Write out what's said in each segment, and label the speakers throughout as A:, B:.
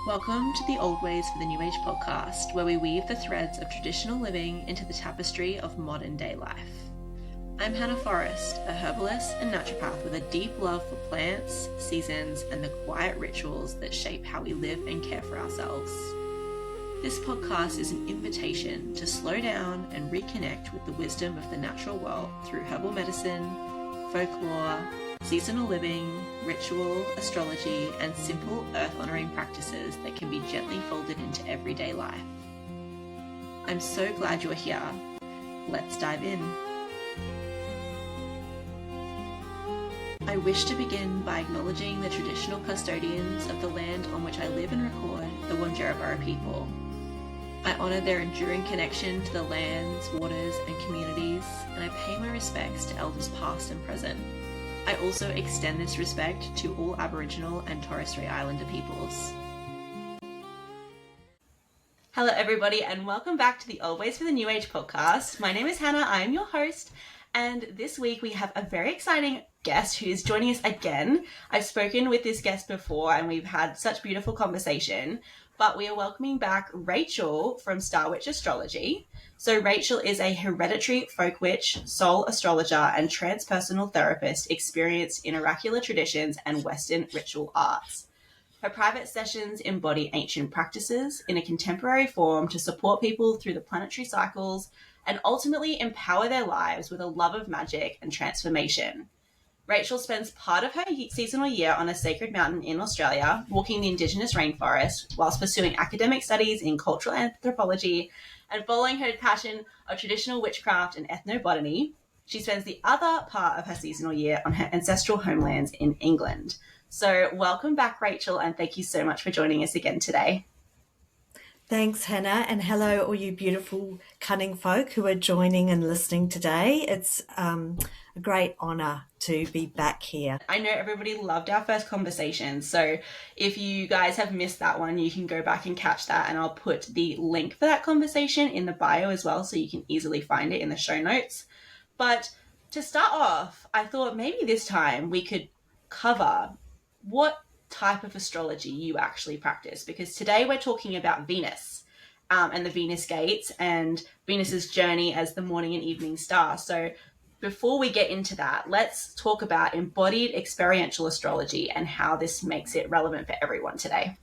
A: Welcome to the Old Ways for the New Age podcast, where we weave the threads of traditional living into the tapestry of modern day life. I'm Hannah Forrest, a herbalist and naturopath with a deep love for plants, seasons, and the quiet rituals that shape how we live and care for ourselves. This podcast is an invitation to slow down and reconnect with the wisdom of the natural world through herbal medicine, folklore, seasonal living, ritual, astrology, and simple earth-honoring practices that can be gently folded into everyday life. I'm so glad you're here. Let's dive in. I wish to begin by acknowledging the traditional custodians of the land on which I live and record, the Wonjarabara people. I honour their enduring connection to the lands, waters, and communities, and I pay my respects to elders past and present. I also extend this respect to all Aboriginal and Torres Strait Islander peoples. Hello everybody, and welcome back to the Old Ways for the New Age podcast. My name is Hannah, I am your host, and this week we have a very exciting guest who is joining us again. I've spoken with this guest before and we've had such beautiful conversation, but we are welcoming back Rachael from Star Witch Astrology. So Rachael is a hereditary folk witch, soul astrologer, and transpersonal therapist experienced in oracular traditions and Western ritual arts. Her private sessions embody ancient practices in a contemporary form to support people through the planetary cycles and ultimately empower their lives with a love of magic and transformation. Rachael spends part of her seasonal year on a sacred mountain in Australia, walking the Indigenous rainforest, whilst pursuing academic studies in cultural anthropology and following her passion of traditional witchcraft and ethnobotany. She spends the other part of her seasonal year on her ancestral homelands in England. So welcome back, Rachael, and thank you so much for joining us again today.
B: Thanks, Hannah, and hello, all you beautiful, cunning folk who are joining and listening today. It's a great honour to be back here.
A: I know everybody loved our first conversation, so if you guys have missed that one, you can go back and catch that, and I'll put the link for that conversation in the bio as well, so you can easily find it in the show notes. But to start off, I thought maybe this time we could cover what type of astrology you actually practice, because today we're talking about Venus and the Venus gates and Venus's journey as the morning and evening star. So before we get into that, let's talk about embodied experiential astrology and how this makes it relevant for everyone today.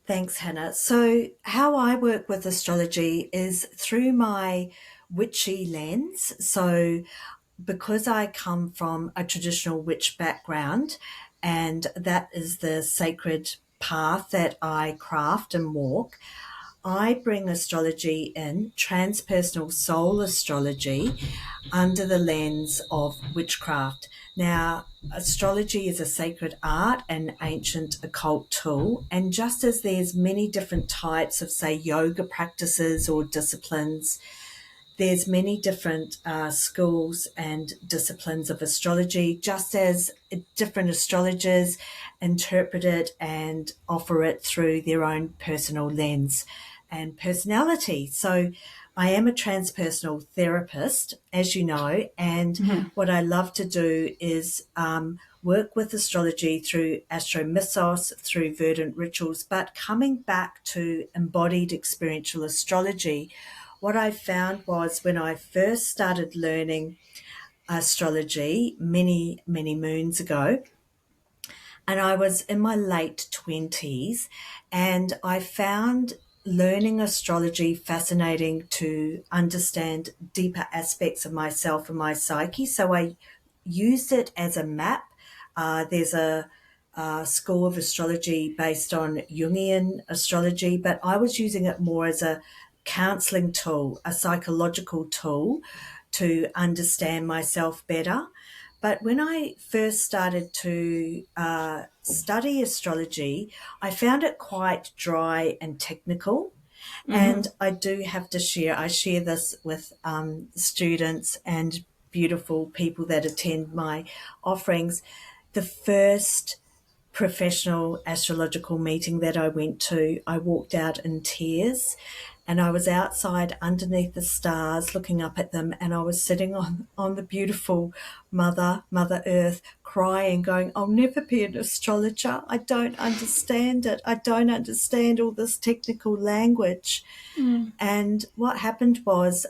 B: Thanks, Hannah. So how I work with astrology is through my witchy lens. So because I come from a traditional witch background, and that is the sacred path that I craft and walk, I bring astrology in, transpersonal soul astrology, under the lens of witchcraft. Now, astrology is a sacred art and ancient occult tool, and just as there's many different types of, say, yoga practices or disciplines, there's many different schools and disciplines of astrology, just as different astrologers interpret it and offer it through their own personal lens and personality. So I am a transpersonal therapist, as you know, and what I love to do is work with astrology through astromythos, through verdant rituals, but coming back to embodied experiential astrology, what I found was when I first started learning astrology many, many moons ago, and I was in my late 20s, and I found learning astrology fascinating to understand deeper aspects of myself and my psyche. So I used it as a map. There's a school of astrology based on Jungian astrology, but I was using it more as a counseling tool, a psychological tool to understand myself better. But when I first started to study astrology, I found it quite dry and technical. And I do have to I share this with students and beautiful people that attend my offerings. The first professional astrological meeting that I went to, I walked out in tears, and I was outside underneath the stars looking up at them, and I was sitting on the beautiful Mother Earth, crying, going, I'll never be an astrologer. I don't understand it. I don't understand all this technical language.
A: Mm.
B: And what happened was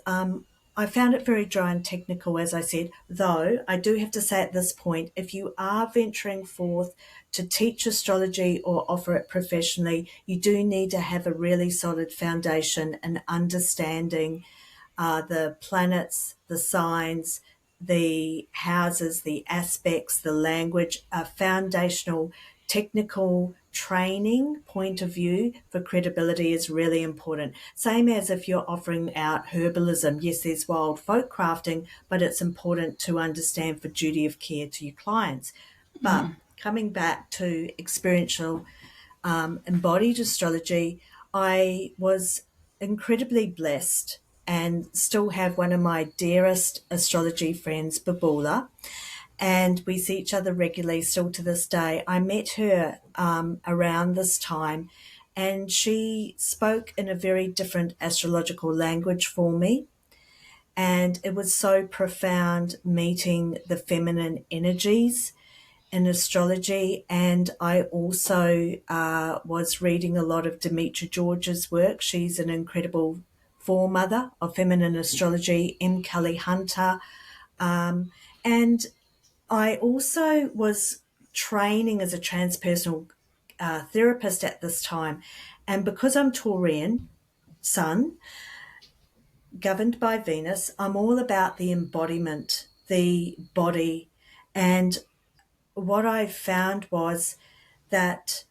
B: I found it very dry and technical, as I said, though I do have to say at this point, if you are venturing forth to teach astrology or offer it professionally, you do need to have a really solid foundation and understanding the planets, the signs, the houses, the aspects, the language, a foundational technical training point of view for credibility is really important. Same as if you're offering out herbalism. Yes, there's wild folk crafting, but it's important to understand for duty of care to your clients. But coming back to experiential embodied astrology, I was incredibly blessed and still have one of my dearest astrology friends, Babula, and we see each other regularly still to this day. I met her around this time, and she spoke in a very different astrological language for me. And it was so profound meeting the feminine energies in astrology. And I also was reading a lot of Demetra George's work. She's an incredible foremother of feminine astrology, M. Kelly Hunter. And I also was training as a transpersonal therapist at this time. And because I'm Taurian, Sun, governed by Venus, I'm all about the embodiment, the body. And what I found was that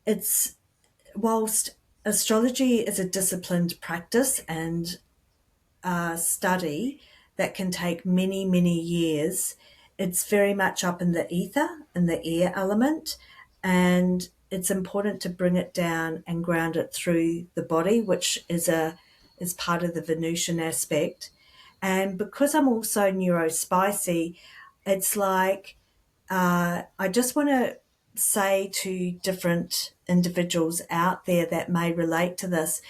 B: it's, whilst astrology is a disciplined practice and study that can take many, many years, it's very much up in the ether, in the air element, and it's important to bring it down and ground it through the body, which is part of the Venusian aspect. And because I'm also neurospicy, it's like I just want to say to different individuals out there that may relate to this,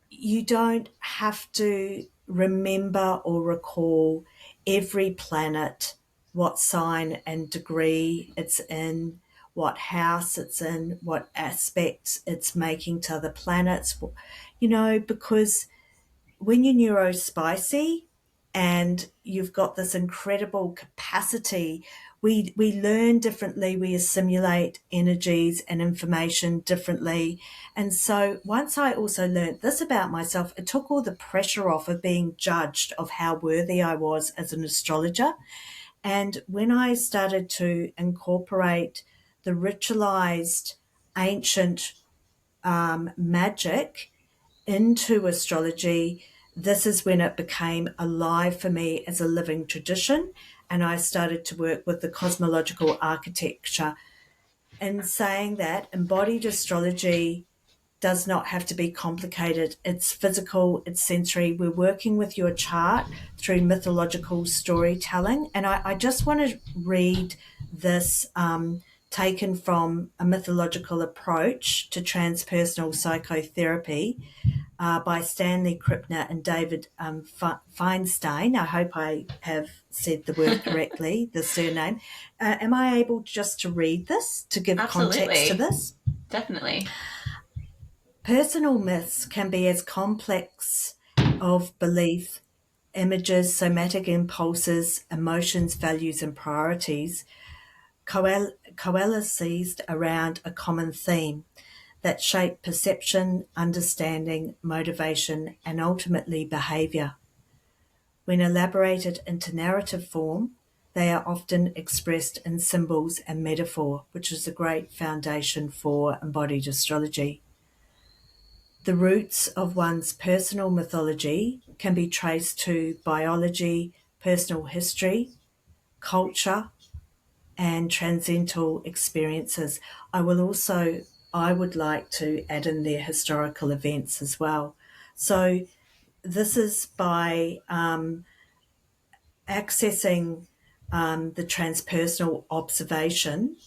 B: you don't have to remember or recall every planet, what sign and degree it's in, what house it's in, what aspects it's making to other planets, because when you're neurospicy and you've got this incredible capacity, we learn differently, we assimilate energies and information differently. And so once I also learned this about myself, it took all the pressure off of being judged of how worthy I was as an astrologer. And when I started to incorporate the ritualized ancient magic into astrology, this is when it became alive for me as a living tradition. And I started to work with the cosmological architecture. And saying that embodied astrology does not have to be complicated. It's physical, it's sensory. We're working with your chart through mythological storytelling. And I just want to read this taken from a mythological approach to transpersonal psychotherapy by Stanley Krippner and David Feinstein. I hope I have said the word correctly, the surname. Am I able just to read this to give context to this?
A: Definitely.
B: Personal myths can be as complex of belief, images, somatic impulses, emotions, values, and priorities coalesced around a common theme that shape perception, understanding, motivation, and ultimately behaviour. When elaborated into narrative form, they are often expressed in symbols and metaphor, which is a great foundation for embodied astrology. The roots of one's personal mythology can be traced to biology, personal history, culture, and transcendental experiences. I would like to add in their historical events as well. So this is by accessing the transpersonal observation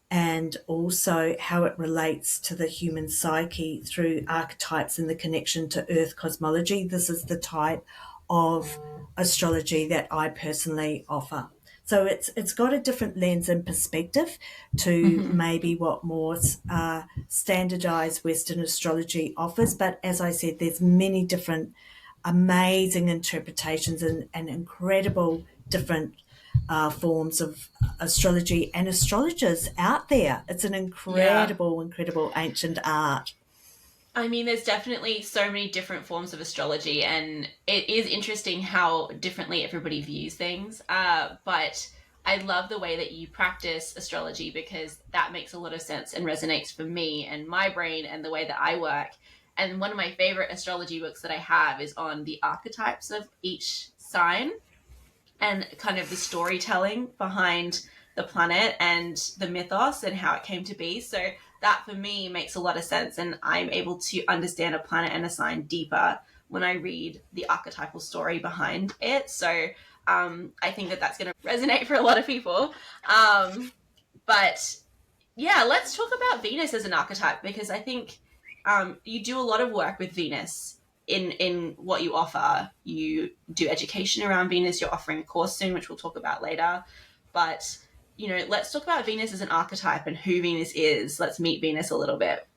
B: and also how it relates to the human psyche through archetypes and the connection to Earth cosmology. This is the type of astrology that I personally offer. So it's got a different lens and perspective to
A: Mm-hmm.
B: maybe what more standardized Western astrology offers. But as I said, there's many different amazing interpretations and incredible different forms of astrology and astrologers out there. It's an
A: Yeah.
B: incredible ancient art.
A: I mean, there's definitely so many different forms of astrology, and it is interesting how differently everybody views things. But I love the way that you practice astrology because that makes a lot of sense and resonates for me and my brain and the way that I work. And one of my favorite astrology books that I have is on the archetypes of each sign and kind of the storytelling behind the planet and the mythos and how it came to be. So that for me makes a lot of sense, and I'm able to understand a planet and a sign deeper when I read the archetypal story behind it. So I think that that's going to resonate for a lot of people. But yeah, let's talk about Venus as an archetype because I think you do a lot of work with Venus in what you offer. You do education around Venus. You're offering a course soon, which we'll talk about later. But let's talk about Venus as an archetype and who Venus is. Let's meet Venus a little bit.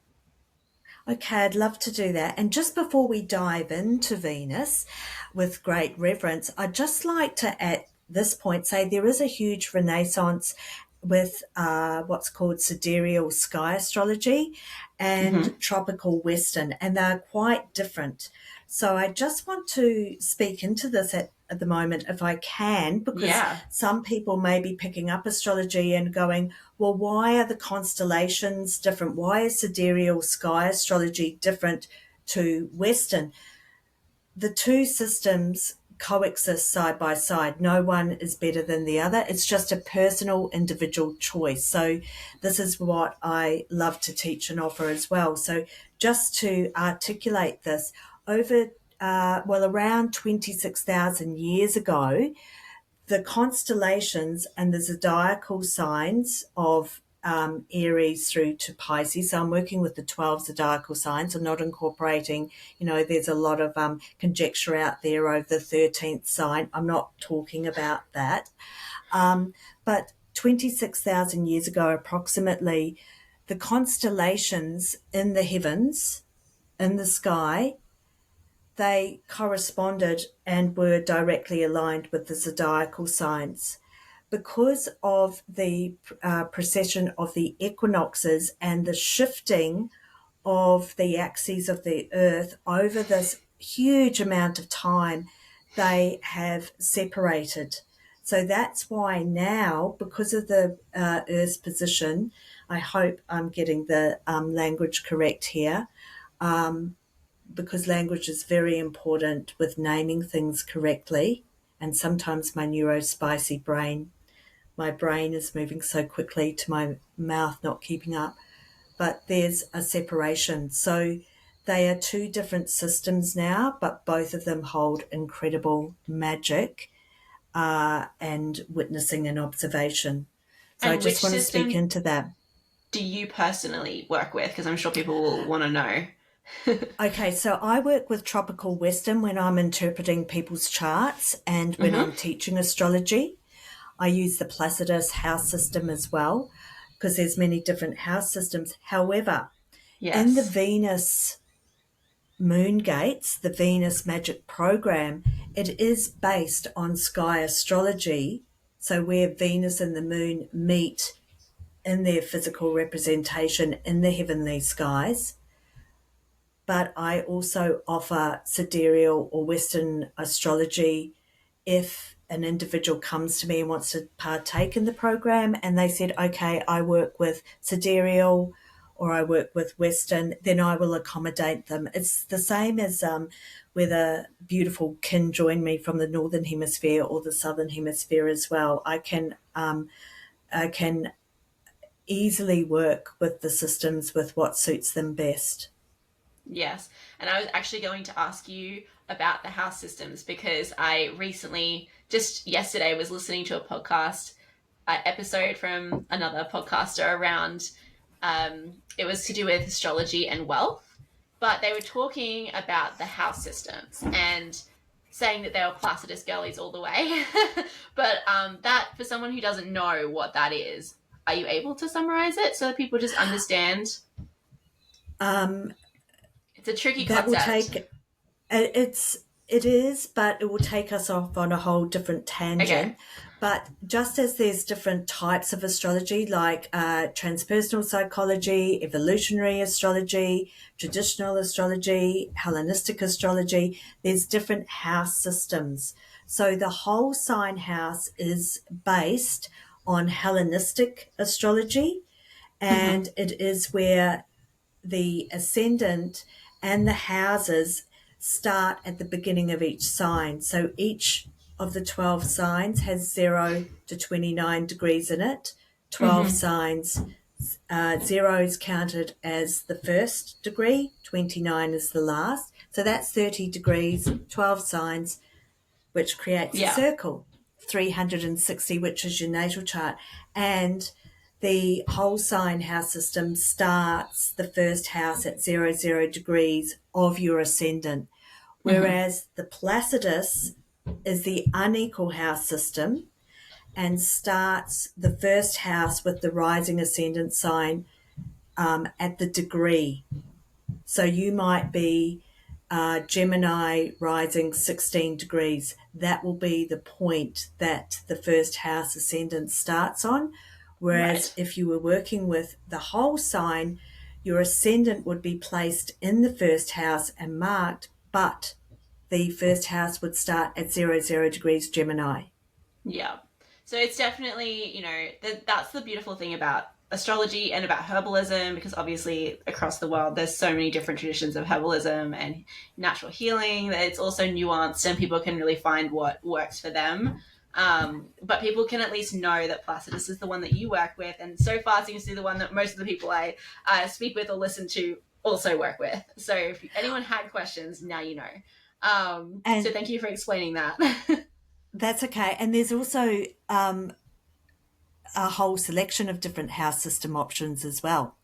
B: Okay, I'd love to do that. And just before we dive into Venus with great reverence, I'd just like to at this point say there is a huge renaissance with what's called sidereal sky astrology
A: Mm-hmm.
B: and tropical Western, and they're quite different. So I just want to speak into this at the moment, if I can, because
A: Yeah.
B: some people may be picking up astrology and going, well, why are the constellations different? Why is sidereal sky astrology different to Western? The two systems coexist side by side. No one is better than the other. It's just a personal, individual choice. So, this is what I love to teach and offer as well. So, just to articulate this, around 26,000 years ago, the constellations and the zodiacal signs of Aries through to Pisces. So I'm working with the 12 zodiacal signs. I'm not incorporating, there's a lot of conjecture out there over the 13th sign. I'm not talking about that. But 26,000 years ago, approximately, the constellations in the heavens, in the sky, they corresponded and were directly aligned with the zodiacal signs because of the precession of the equinoxes and the shifting of the axes of the earth over this huge amount of time, they have separated. So that's why now, because of the earth's position, I hope I'm getting the language correct here, because language is very important with naming things correctly. And sometimes my brain is moving so quickly to my mouth not keeping up. But there's a separation. So they are two different systems now, but both of them hold incredible magic and witnessing and observation. So I
A: And
B: just
A: which
B: want to speak
A: system
B: into that.
A: do you personally work with? Because I'm sure people will want to know.
B: Okay, so I work with tropical Western when I'm interpreting people's charts and when
A: Mm-hmm.
B: I'm teaching astrology. I use the Placidus house system as well because there's many different house systems. However, in the
A: Yes.
B: Venus moon gates, the Venus magic program, it is based on sky astrology. So where Venus and the moon meet in their physical representation in the heavenly skies, but I also offer sidereal or Western astrology if an individual comes to me and wants to partake in the program and they said, okay, I work with sidereal or I work with Western, then I will accommodate them. It's the same as whether beautiful kin join me from the Northern Hemisphere or the Southern Hemisphere as well. I can easily work with the systems with what suits them best.
A: Yes. And I was actually going to ask you about the house systems because I recently, just yesterday, was listening to a podcast episode from another podcaster around. It was to do with astrology and wealth, but they were talking about the house systems and saying that they were Placidus girlies all the way. But that, for someone who doesn't know what that is, are you able to summarize it so that people just understand?
B: Um,
A: It's a tricky
B: that will
A: concept.
B: take it is, but it will take us off on a whole different
A: Okay.
B: tangent. But just as there's different types of astrology, like transpersonal psychology, evolutionary astrology, traditional astrology, Hellenistic astrology, there's different house systems. So the whole sign house is based on Hellenistic astrology,
A: Mm-hmm.
B: and it is where the ascendant and the houses start at the beginning of each sign. So each of the 12 signs has 0 to 29 degrees in it. 12
A: Mm-hmm.
B: signs, 0 is counted as the first degree, 29 is the last. So that's 30 degrees, 12 signs, which creates a
A: Yeah.
B: circle, 360, which is your natal chart. And the whole sign house system starts the first house at 00 degrees of your ascendant,
A: Mm-hmm.
B: whereas the Placidus is the unequal house system and starts the first house with the rising ascendant sign at the degree. So you might be Gemini rising 16 degrees. That will be the point that the first house ascendant starts on. Whereas
A: Right.
B: if you were working with the whole sign, your ascendant would be placed in the first house and marked, but the first house would start at 00 degrees Gemini.
A: Yeah. So it's definitely, that's the beautiful thing about astrology and about herbalism, because obviously across the world there's so many different traditions of herbalism and natural healing that it's also nuanced and people can really find what works for them. But people can at least know that Placidus is the one that you work with, and so far seems to be the one that most of the people I speak with or listen to also work with. So if anyone had questions, now you know. So
B: And
A: thank you for explaining that.
B: that's okay. And there's also a whole selection of different house system options as well.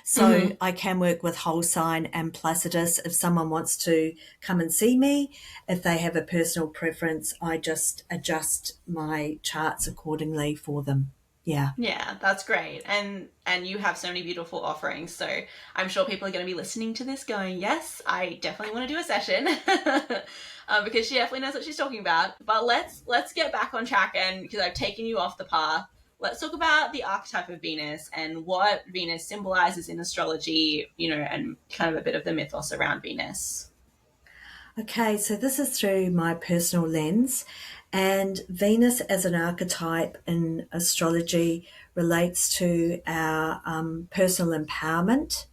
B: So
A: Mm-hmm.
B: I can work with whole sign and Placidus if someone wants to come and see me. If they have a personal preference, I just adjust my charts accordingly for them. Yeah.
A: Yeah, that's great. And you have so many beautiful offerings. So I'm sure people are going to be listening to this going, "Yes, I definitely want to do a session." Because she definitely knows what she's talking about. But let's get back on track, and because I've taken you off the path, let's talk about the archetype of Venus and what Venus symbolizes in astrology, and kind of a bit of the mythos around Venus.
B: Okay, so this is through my personal lens, and Venus as an archetype in astrology relates to our personal empowerment,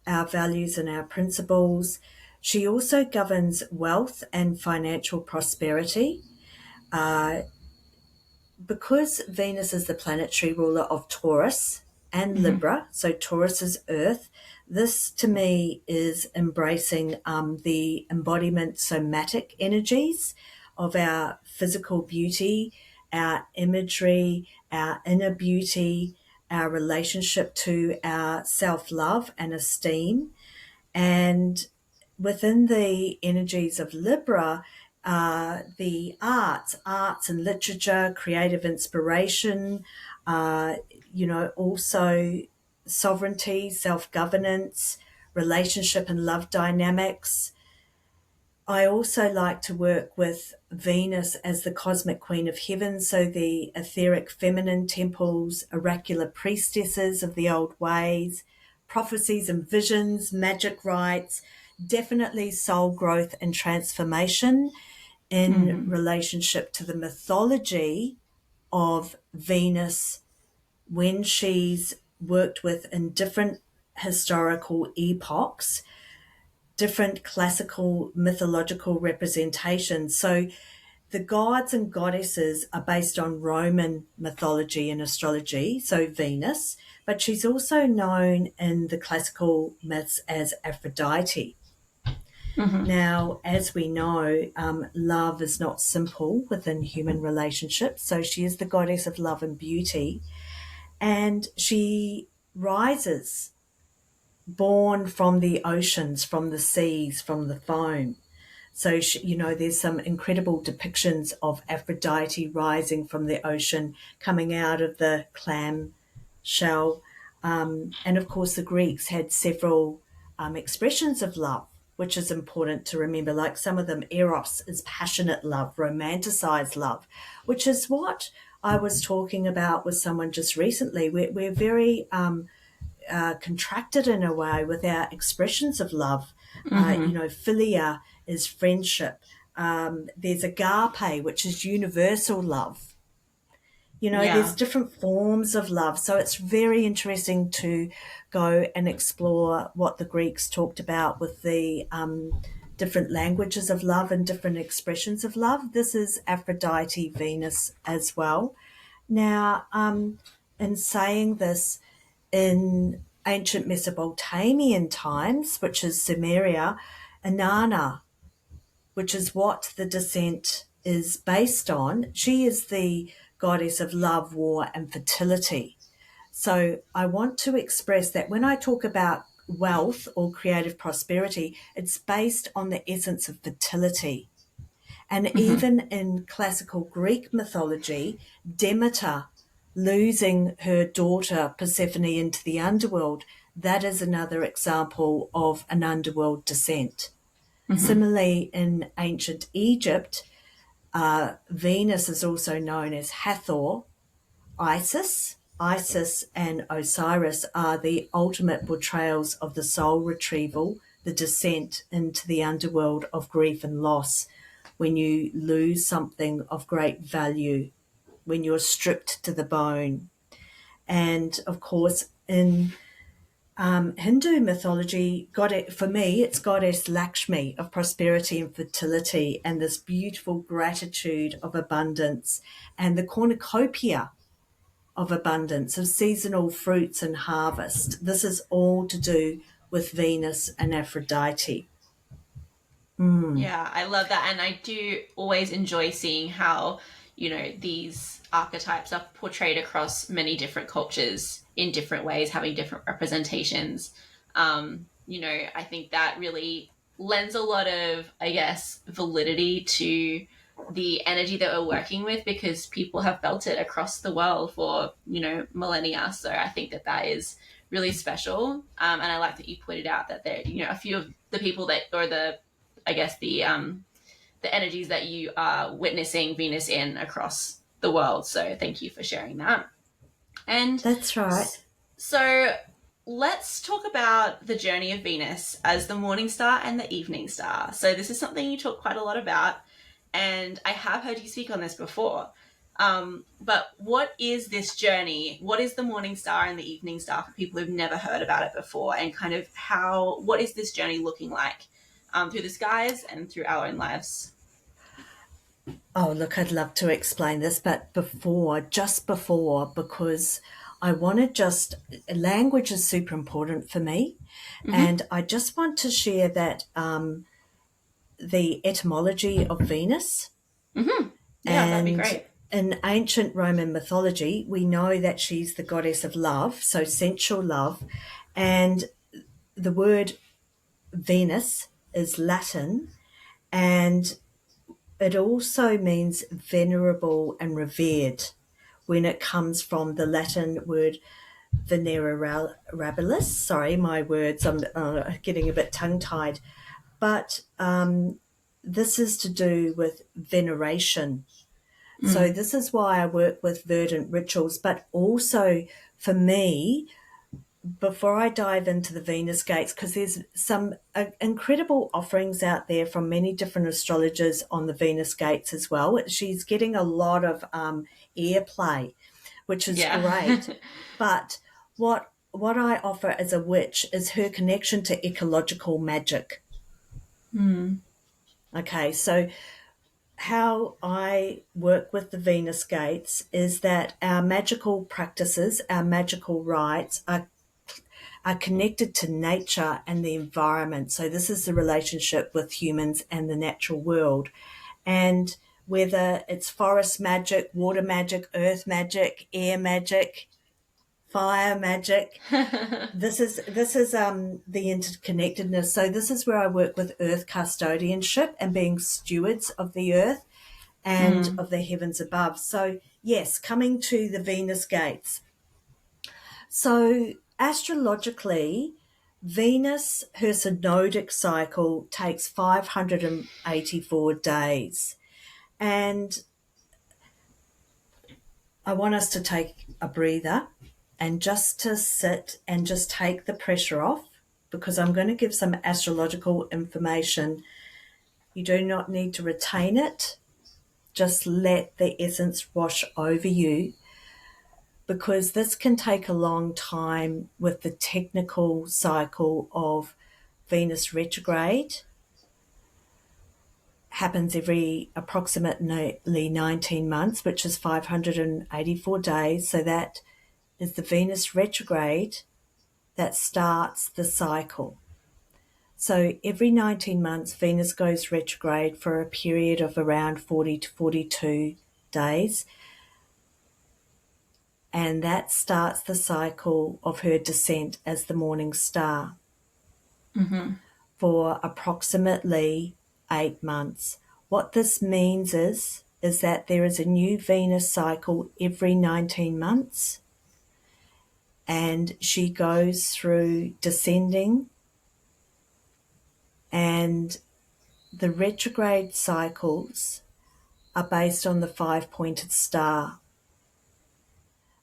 B: our values, and our principles. She also governs wealth and financial prosperity. Because Venus is the planetary ruler of Taurus and
A: Mm-hmm.
B: Libra, so Taurus is Earth, this to me is embracing the embodiment somatic energies of our physical beauty, our imagery, our inner beauty, our relationship to our self love and esteem. And within the energies of Libra, the arts and literature, creative inspiration, uh, also sovereignty, self governance, relationship and love dynamics. I also like to work with Venus as the cosmic queen of heaven, so the etheric feminine temples, oracular priestesses of the old ways, prophecies and visions, magic rites, definitely soul growth and transformation in
A: Mm-hmm.
B: relationship to the mythology of Venus when she's worked with in different historical epochs, different classical mythological representations. So the gods and goddesses are based on Roman mythology and astrology, so Venus, but she's also known in the classical myths as Aphrodite.
A: Mm-hmm.
B: Now, as we know, love is not simple within human relationships. So she is the goddess of love and beauty, and she rises born from the oceans, from the seas, from the foam. So, there's some incredible depictions of Aphrodite rising from the ocean, coming out of the clam shell. And of course, the Greeks had several expressions of love, which is important to remember. Like some of them, eros is passionate love, romanticized love, which is what I was talking about with someone just recently. We're very contracted in a way with our expressions of love.
A: Mm-hmm.
B: Philia is friendship. There's agape, which is universal love. There's
A: Yeah.
B: different forms of love. So it's very interesting to go and explore what the Greeks talked about with the different languages of love and different expressions of love. This is Aphrodite, Venus as well. Now, in saying this, in ancient Mesopotamian times, which is Sumeria, Inanna, which is what the descent is based on, she is the goddess of love, war, and fertility. So I want to express that when I talk about wealth or creative prosperity, it's based on the essence of fertility. And
A: Mm-hmm.
B: even in classical Greek mythology, Demeter losing her daughter Persephone into the underworld, that is another example of an underworld descent.
A: Mm-hmm.
B: Similarly, in ancient Egypt, Venus is also known as Hathor. Isis. Isis and Osiris are the ultimate portrayals of the soul retrieval, the descent into the underworld of grief and loss, when you lose something of great value, when you're stripped to the bone. And of course, in Hindu mythology, for me, it's goddess Lakshmi of prosperity and fertility, and this beautiful gratitude of abundance, and the cornucopia of abundance, of seasonal fruits and harvest. This is all to do with Venus and Aphrodite.
A: Yeah, I love that. And I do always enjoy seeing how, these archetypes are portrayed across many different cultures in different ways, having different representations. I think that really lends a lot of, I guess, validity to the energy that we're working with because people have felt it across the world for, millennia. So I think that that is really special. And I like that you pointed out that there, a few of the people that, or the I guess the energies that you are witnessing Venus in across the world. So thank you for sharing that. And
B: That's right.
A: so let's talk about the journey of Venus as the morning star and the evening star. So this is something you talk quite a lot about, and I have heard you speak on this before. But what is this journey? What is the morning star and the evening star for people who've never heard about it before? And kind of what is this journey looking like through the skies and through our own lives?
B: Oh, look, I'd love to explain this, but just before, because I want to just, language is super important for me.
A: Mm-hmm.
B: And I just want to share that the etymology of Venus,
A: Mm-hmm. Yeah, that'd be
B: and
A: great.
B: in ancient Roman mythology, we know that she's the goddess of love, so sensual love. And the word Venus is Latin, and it also means venerable and revered when it comes from the Latin word venerabilis. Sorry, my words, I'm getting a bit tongue tied. But this is to do with veneration. So,
A: Mm.
B: this is why I work with verdant rituals, but also for me, before I dive into the Venus gates, because there's some incredible offerings out there from many different astrologers on the Venus gates as well. She's getting a lot of airplay, which is
A: Yeah.
B: great. But what I offer as a witch is her connection to ecological magic.
A: Mm.
B: Okay, so how I work with the Venus gates is that our magical practices, our magical rites are connected to nature and the environment. So this is the relationship with humans and the natural world. And whether it's forest magic, water magic, earth magic, air magic, fire magic, this is the interconnectedness. So this is where I work with earth custodianship and being stewards of the earth and of the heavens above. So yes, coming to the Venus gates. So astrologically, Venus, her synodic cycle takes 584 days. And I want us to take a breather and just to sit and just take the pressure off, because I'm going to give some astrological information. You do not need to retain it. Just let the essence wash over you, because this can take a long time with the technical cycle of Venus retrograde. Happens every approximately 19 months, which is 584 days. So that is the Venus retrograde that starts the cycle. So every 19 months, Venus goes retrograde for a period of around 40 to 42 days. And that starts the cycle of her descent as the morning star for approximately 8 months. What this means is that there is a new Venus cycle every 19 months, and she goes through descending, and the retrograde cycles are based on the 5-pointed star.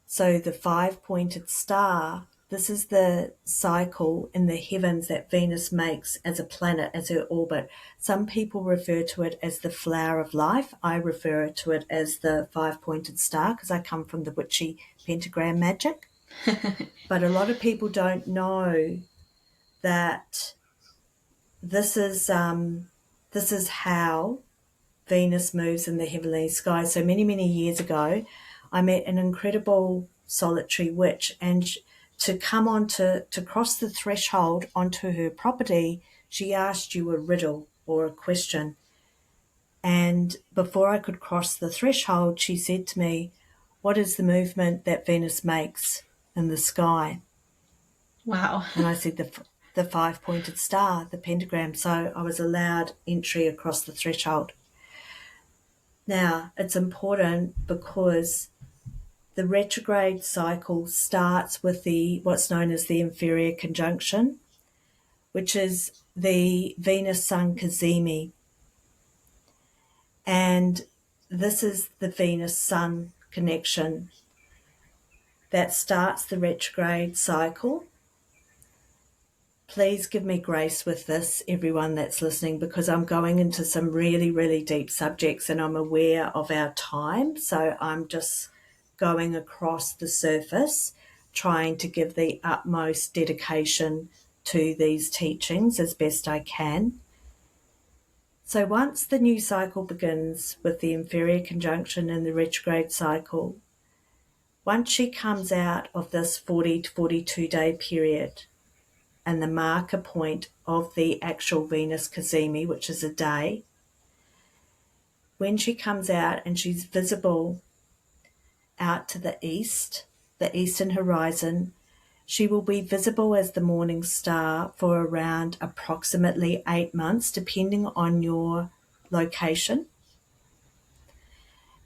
B: So the 5-pointed star, this is the cycle in the heavens that Venus makes as a planet, as her orbit. Some people refer to it as the flower of life. I refer to it as the 5-pointed star because I come from the witchy pentagram magic. But a lot of people don't know that this is how Venus moves in the heavenly sky. So many, many years ago, I met an incredible solitary witch, and to come on to cross the threshold onto her property, she asked you a riddle or a question. And before I could cross the threshold, she said to me, "What is the movement that Venus makes in the sky?"
A: Wow.
B: And I said, the 5-pointed star, the pentagram. So I was allowed entry across the threshold. Now, it's important because the retrograde cycle starts with what's known as the inferior conjunction, which is the Venus-Sun cazimi. And this is the Venus-Sun connection that starts the retrograde cycle. Please give me grace with this, everyone that's listening, because I'm going into some really, really deep subjects and I'm aware of our time. So I'm just going across the surface, trying to give the utmost dedication to these teachings as best I can. So once the new cycle begins with the inferior conjunction and the retrograde cycle, once she comes out of this 40 to 42 day period and the marker point of the actual Venus cazimi, which is a day, when she comes out and she's visible out to the east, the eastern horizon, she will be visible as the morning star for around approximately 8 months, depending on your location.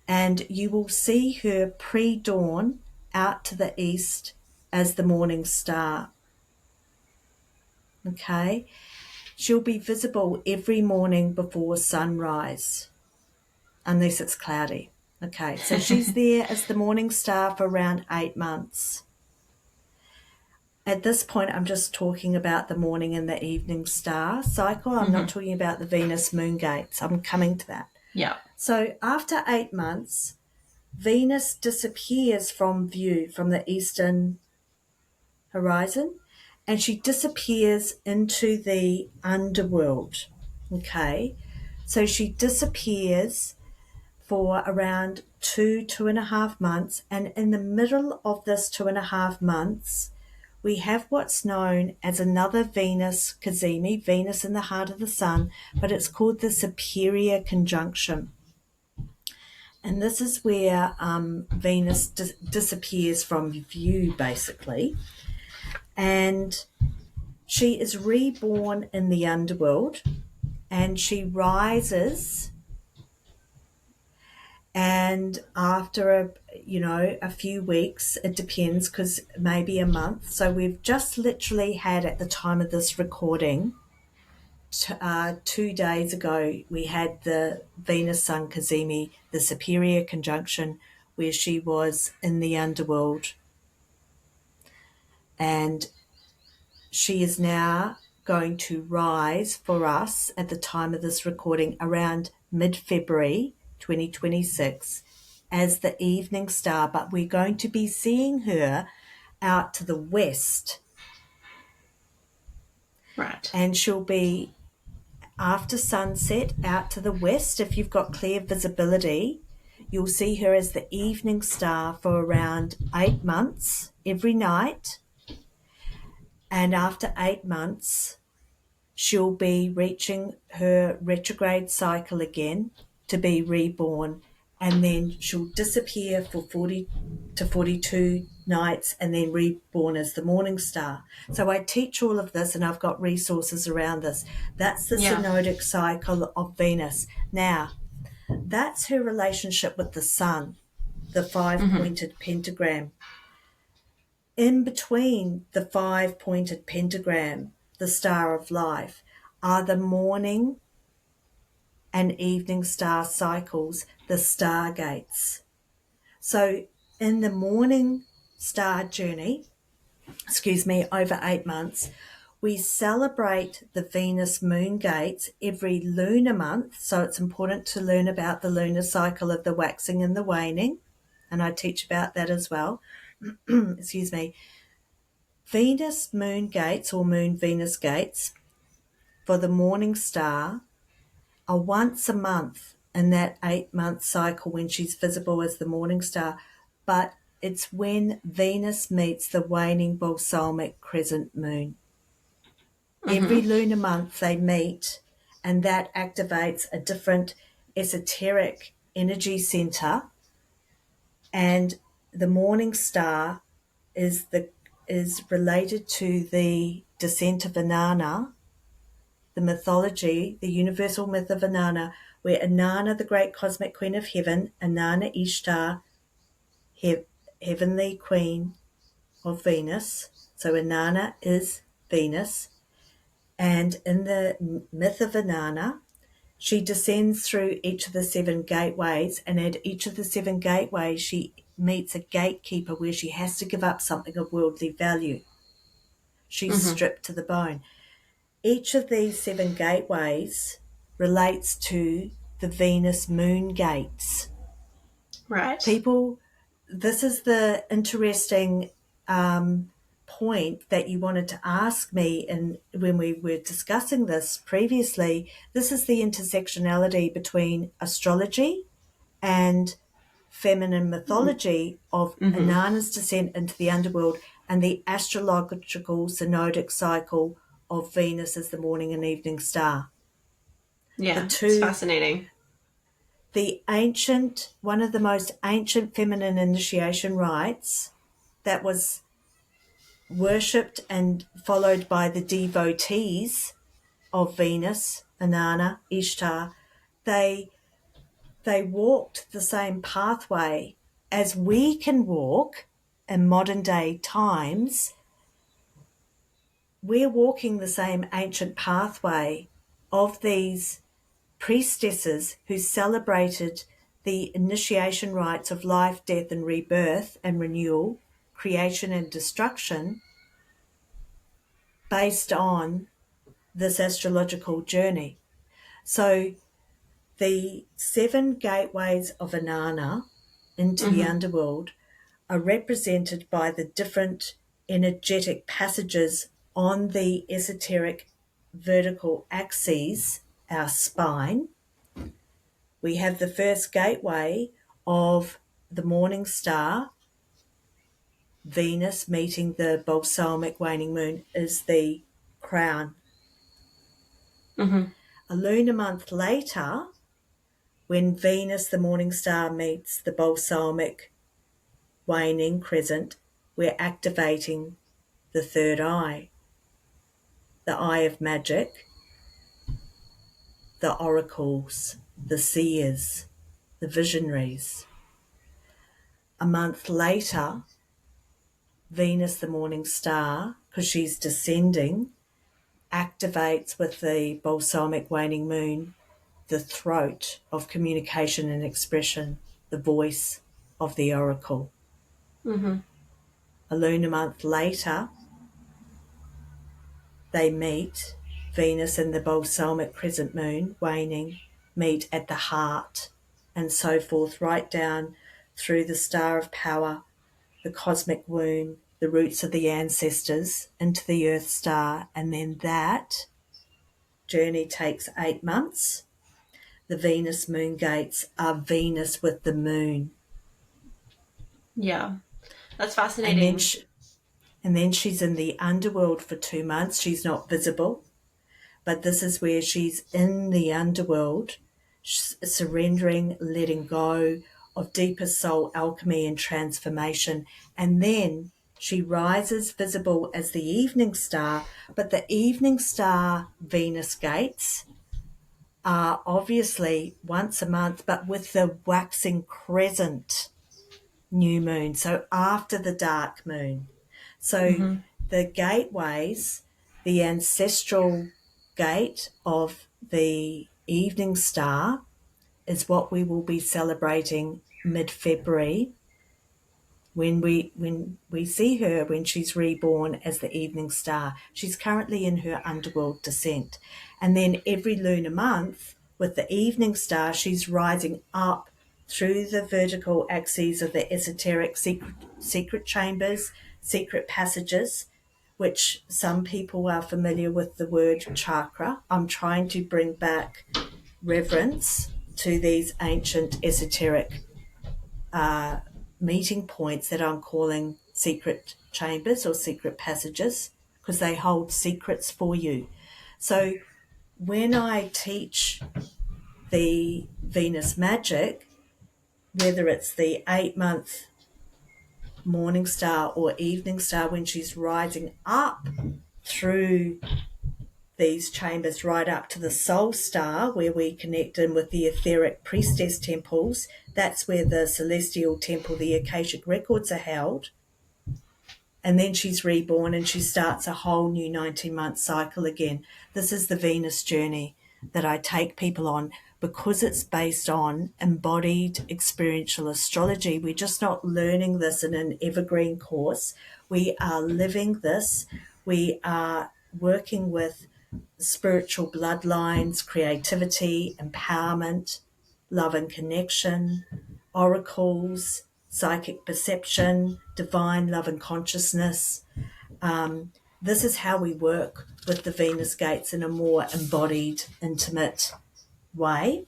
B: And you will see her pre-dawn out to the east as the morning star. Okay? She'll be visible every morning before sunrise, unless it's cloudy. Okay, so she's there as the morning star for around 8 months. At this point, I'm just talking about the morning and the evening star cycle. I'm not talking about the Venus moon gates. I'm coming to that.
A: Yeah.
B: So after 8 months, Venus disappears from view from the eastern horizon, and she disappears into the underworld. Okay, so she disappears for around 2.5 months, and in the middle of this 2.5 months, we have what's known as another Venus cazimi, Venus in the heart of the sun, but it's called the superior conjunction. And this is where Venus disappears from view, basically. And she is reborn in the underworld, and she rises, and after a few weeks, it depends, because maybe a month. So we've just literally had, at the time of this recording, 2 days ago, we had the Venus Sun cazimi, the superior conjunction, where she was in the underworld, and she is now going to rise for us at the time of this recording around mid-February 2026 as the evening star, but we're going to be seeing her out to the west.
A: Right.
B: And she'll be after sunset out to the west. If you've got clear visibility, you'll see her as the evening star for around 8 months every night. And after 8 months, she'll be reaching her retrograde cycle again to be reborn, and then she'll disappear for 40 to 42 nights and then reborn as the morning star. So I teach all of this, and I've got resources around this. That's the synodic cycle of Venus. Now, that's her relationship with the sun, the five-pointed pentagram. In between the five-pointed pentagram, the star of life, are the morning and evening star cycles, the stargates. So in the morning star journey, over 8 months, we celebrate the Venus moon gates every lunar month. So it's important to learn about the lunar cycle of the waxing and the waning, and I teach about that as well. Excuse me. Venus moon gates, or moon Venus gates, for the morning star are once a month in that 8-month cycle when she's visible as the morning star, but it's when Venus meets the waning balsamic crescent moon. Every lunar month they meet, and that activates a different esoteric energy center, and the morning star is related to the descent of Inanna, the mythology, the universal myth of Inanna, where Inanna, the great cosmic queen of heaven, Inanna Ishtar, heavenly queen of Venus. So Inanna is Venus. And in the myth of Inanna, she descends through each of the 7 gateways, and at each of the 7 gateways she meets a gatekeeper where she has to give up something of worldly value. She's stripped to the bone. Each of these 7 gateways relates to the Venus moon gates.
A: Right.
B: People, this is the interesting point that you wanted to ask me, and when we were discussing this previously, this is the intersectionality between astrology and feminine mythology of Inanna's descent into the underworld and the astrological synodic cycle of Venus as the morning and evening star.
A: Yeah, it's fascinating.
B: One of the most ancient feminine initiation rites that was worshipped and followed by the devotees of Venus, Inanna, Ishtar, they walked the same pathway as we can walk in modern day times. We're walking the same ancient pathway of these priestesses who celebrated the initiation rites of life, death, and rebirth and renewal, creation and destruction, based on this astrological journey. So the 7 gateways of Inanna into the underworld are represented by the different energetic passages on the esoteric vertical axes, our spine. We have the first gateway of the morning star, Venus meeting the balsamic waning moon is the crown.
A: Mm-hmm.
B: A lunar month later, when Venus, the morning star, meets the balsamic waning crescent, we're activating the third eye, the eye of magic, the oracles, the seers, the visionaries. A month later, Venus, the morning star, because she's descending, activates with the balsamic waning moon the throat of communication and expression, the voice of the oracle.
A: Mm-hmm.
B: A lunar month later, they meet, Venus and the balsamic crescent moon waning meet at the heart, and so forth, right down through the star of power, the cosmic womb, the roots of the ancestors, into the Earth star, and then that journey takes 8 months. The Venus moon gates are Venus with the moon.
A: Yeah, that's
B: And then,
A: fascinating.
B: and then she's in the underworld for 2 months. She's not visible, but this is where she's in the underworld, surrendering, letting go of deeper soul alchemy and transformation. And then she rises visible as the evening star, but the evening star Venus gates are obviously once a month, but with the waxing crescent new moon, so after the dark moon. So
A: Mm-hmm.
B: the gateways, the ancestral gate of the evening star is what we will be celebrating mid-February when we see her when she's reborn as the evening star. She's currently in her underworld descent. And then every lunar month with the evening star, she's rising up through the vertical axes of the esoteric secret chambers, secret passages, which some people are familiar with the word chakra. I'm trying to bring back reverence to these ancient esoteric meeting points that I'm calling secret chambers or secret passages, because they hold secrets for you. So when I teach the Venus magic, whether it's the 8-month morning star or evening star, when she's rising up through these chambers right up to the soul star, where we connect in with the etheric priestess temples, that's where the celestial temple, the Akashic records, are held. And then she's reborn and she starts a whole new 19-month cycle again. This is the Venus journey that I take people on, because it's based on embodied experiential astrology. We're just not learning this in an evergreen course. We are living this. We are working with spiritual bloodlines, creativity, empowerment, love and connection, oracles, psychic perception, divine love and consciousness. This is how we work with the Venus gates in a more embodied, intimate way.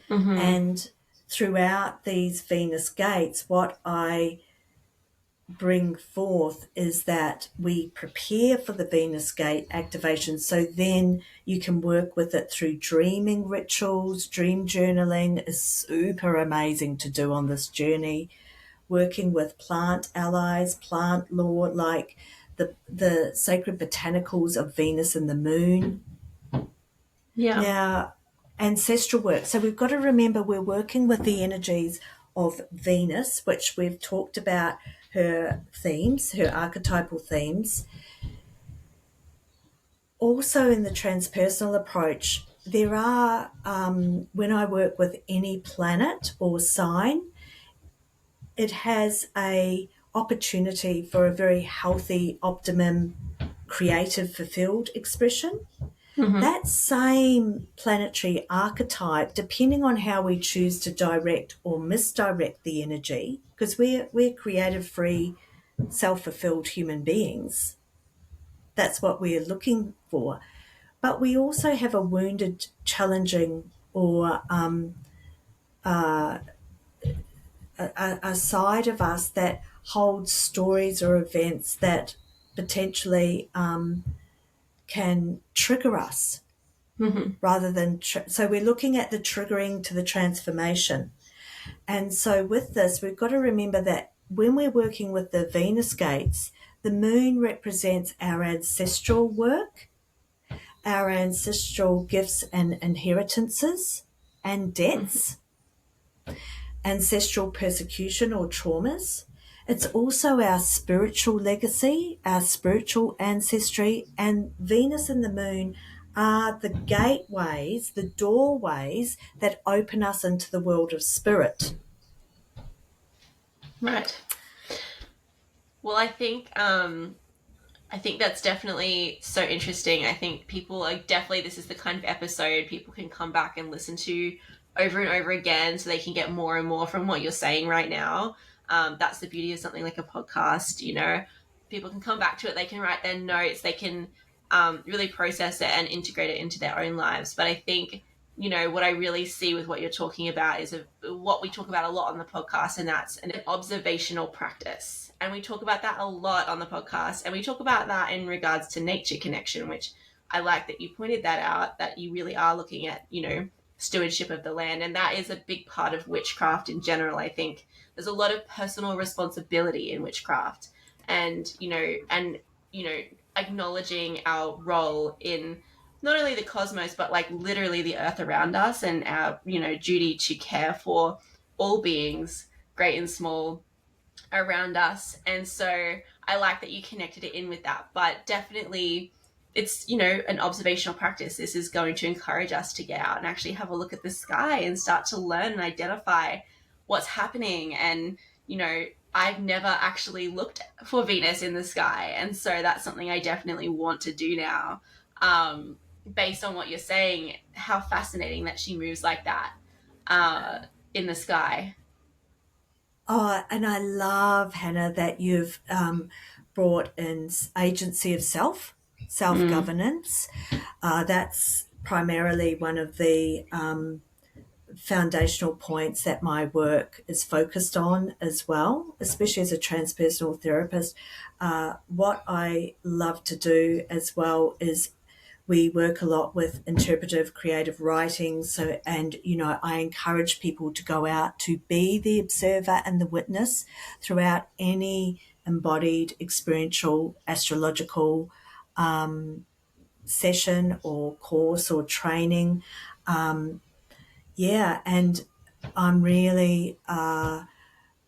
A: Mm-hmm.
B: And throughout these Venus gates, what I bring forth is that we prepare for the Venus gate activation, so then you can work with it through dreaming rituals. Dream journaling is super amazing to do on this journey. Working with plant allies, plant lore, like the sacred botanicals of Venus and the moon.
A: Yeah.
B: Now, ancestral work. So we've got to remember we're working with the energies of Venus, which we've talked about her themes, her archetypal themes. Also, in the transpersonal approach, there are, when I work with any planet or sign, it has a opportunity for a very healthy, optimum, creative, fulfilled expression.
A: Mm-hmm.
B: That same planetary archetype, depending on how we choose to direct or misdirect the energy, because we're creative, free, self-fulfilled human beings. That's what we're looking for. But we also have a wounded, challenging, or a side of us that hold stories or events that potentially can trigger us rather than so we're looking at the triggering to the transformation. And so with this, we've got to remember that when we're working with the Venus gates, the moon represents our ancestral work, our ancestral gifts and inheritances and debts, ancestral persecution or traumas. It's also our spiritual legacy, our spiritual ancestry, and Venus and the moon are the gateways, the doorways that open us into the world of spirit.
A: Right. Well, I think that's definitely so interesting. I think people are definitely, this is the kind of episode people can come back and listen to over and over again so they can get more and more from what you're saying right now. That's the beauty of something like a podcast, you know. People can come back to it, they can write their notes, they can really process it and integrate it into their own lives. But I think, you know, what I really see with what you're talking about is what we talk about a lot on the podcast, and that's an observational practice. And we talk about that a lot on the podcast, and we talk about that in regards to nature connection, which I like that you pointed that out, that you really are looking at, you know, stewardship of the land. And that is a big part of witchcraft in general. I think there's a lot of personal responsibility in witchcraft, and, you know, acknowledging our role in not only the cosmos, but like literally the earth around us, and our, you know, duty to care for all beings, great and small, around us. And so I like that you connected it in with that. But definitely it's, you know, an observational practice. This is going to encourage us to get out and actually have a look at the sky and start to learn and identify what's happening. And, you know, I've never actually looked for Venus in the sky, and so that's something I definitely want to do now. Based on what you're saying, how fascinating that she moves like that in the sky.
B: Oh, and I love, Hannah, that you've brought in agency of self, self-governance. That's primarily one of the foundational points that my work is focused on as well, especially as a transpersonal therapist. What I love to do as well is we work a lot with interpretive creative writing. So, and, you know, I encourage people to go out to be the observer and the witness throughout any embodied, experiential, astrological session or course or training. And I'm really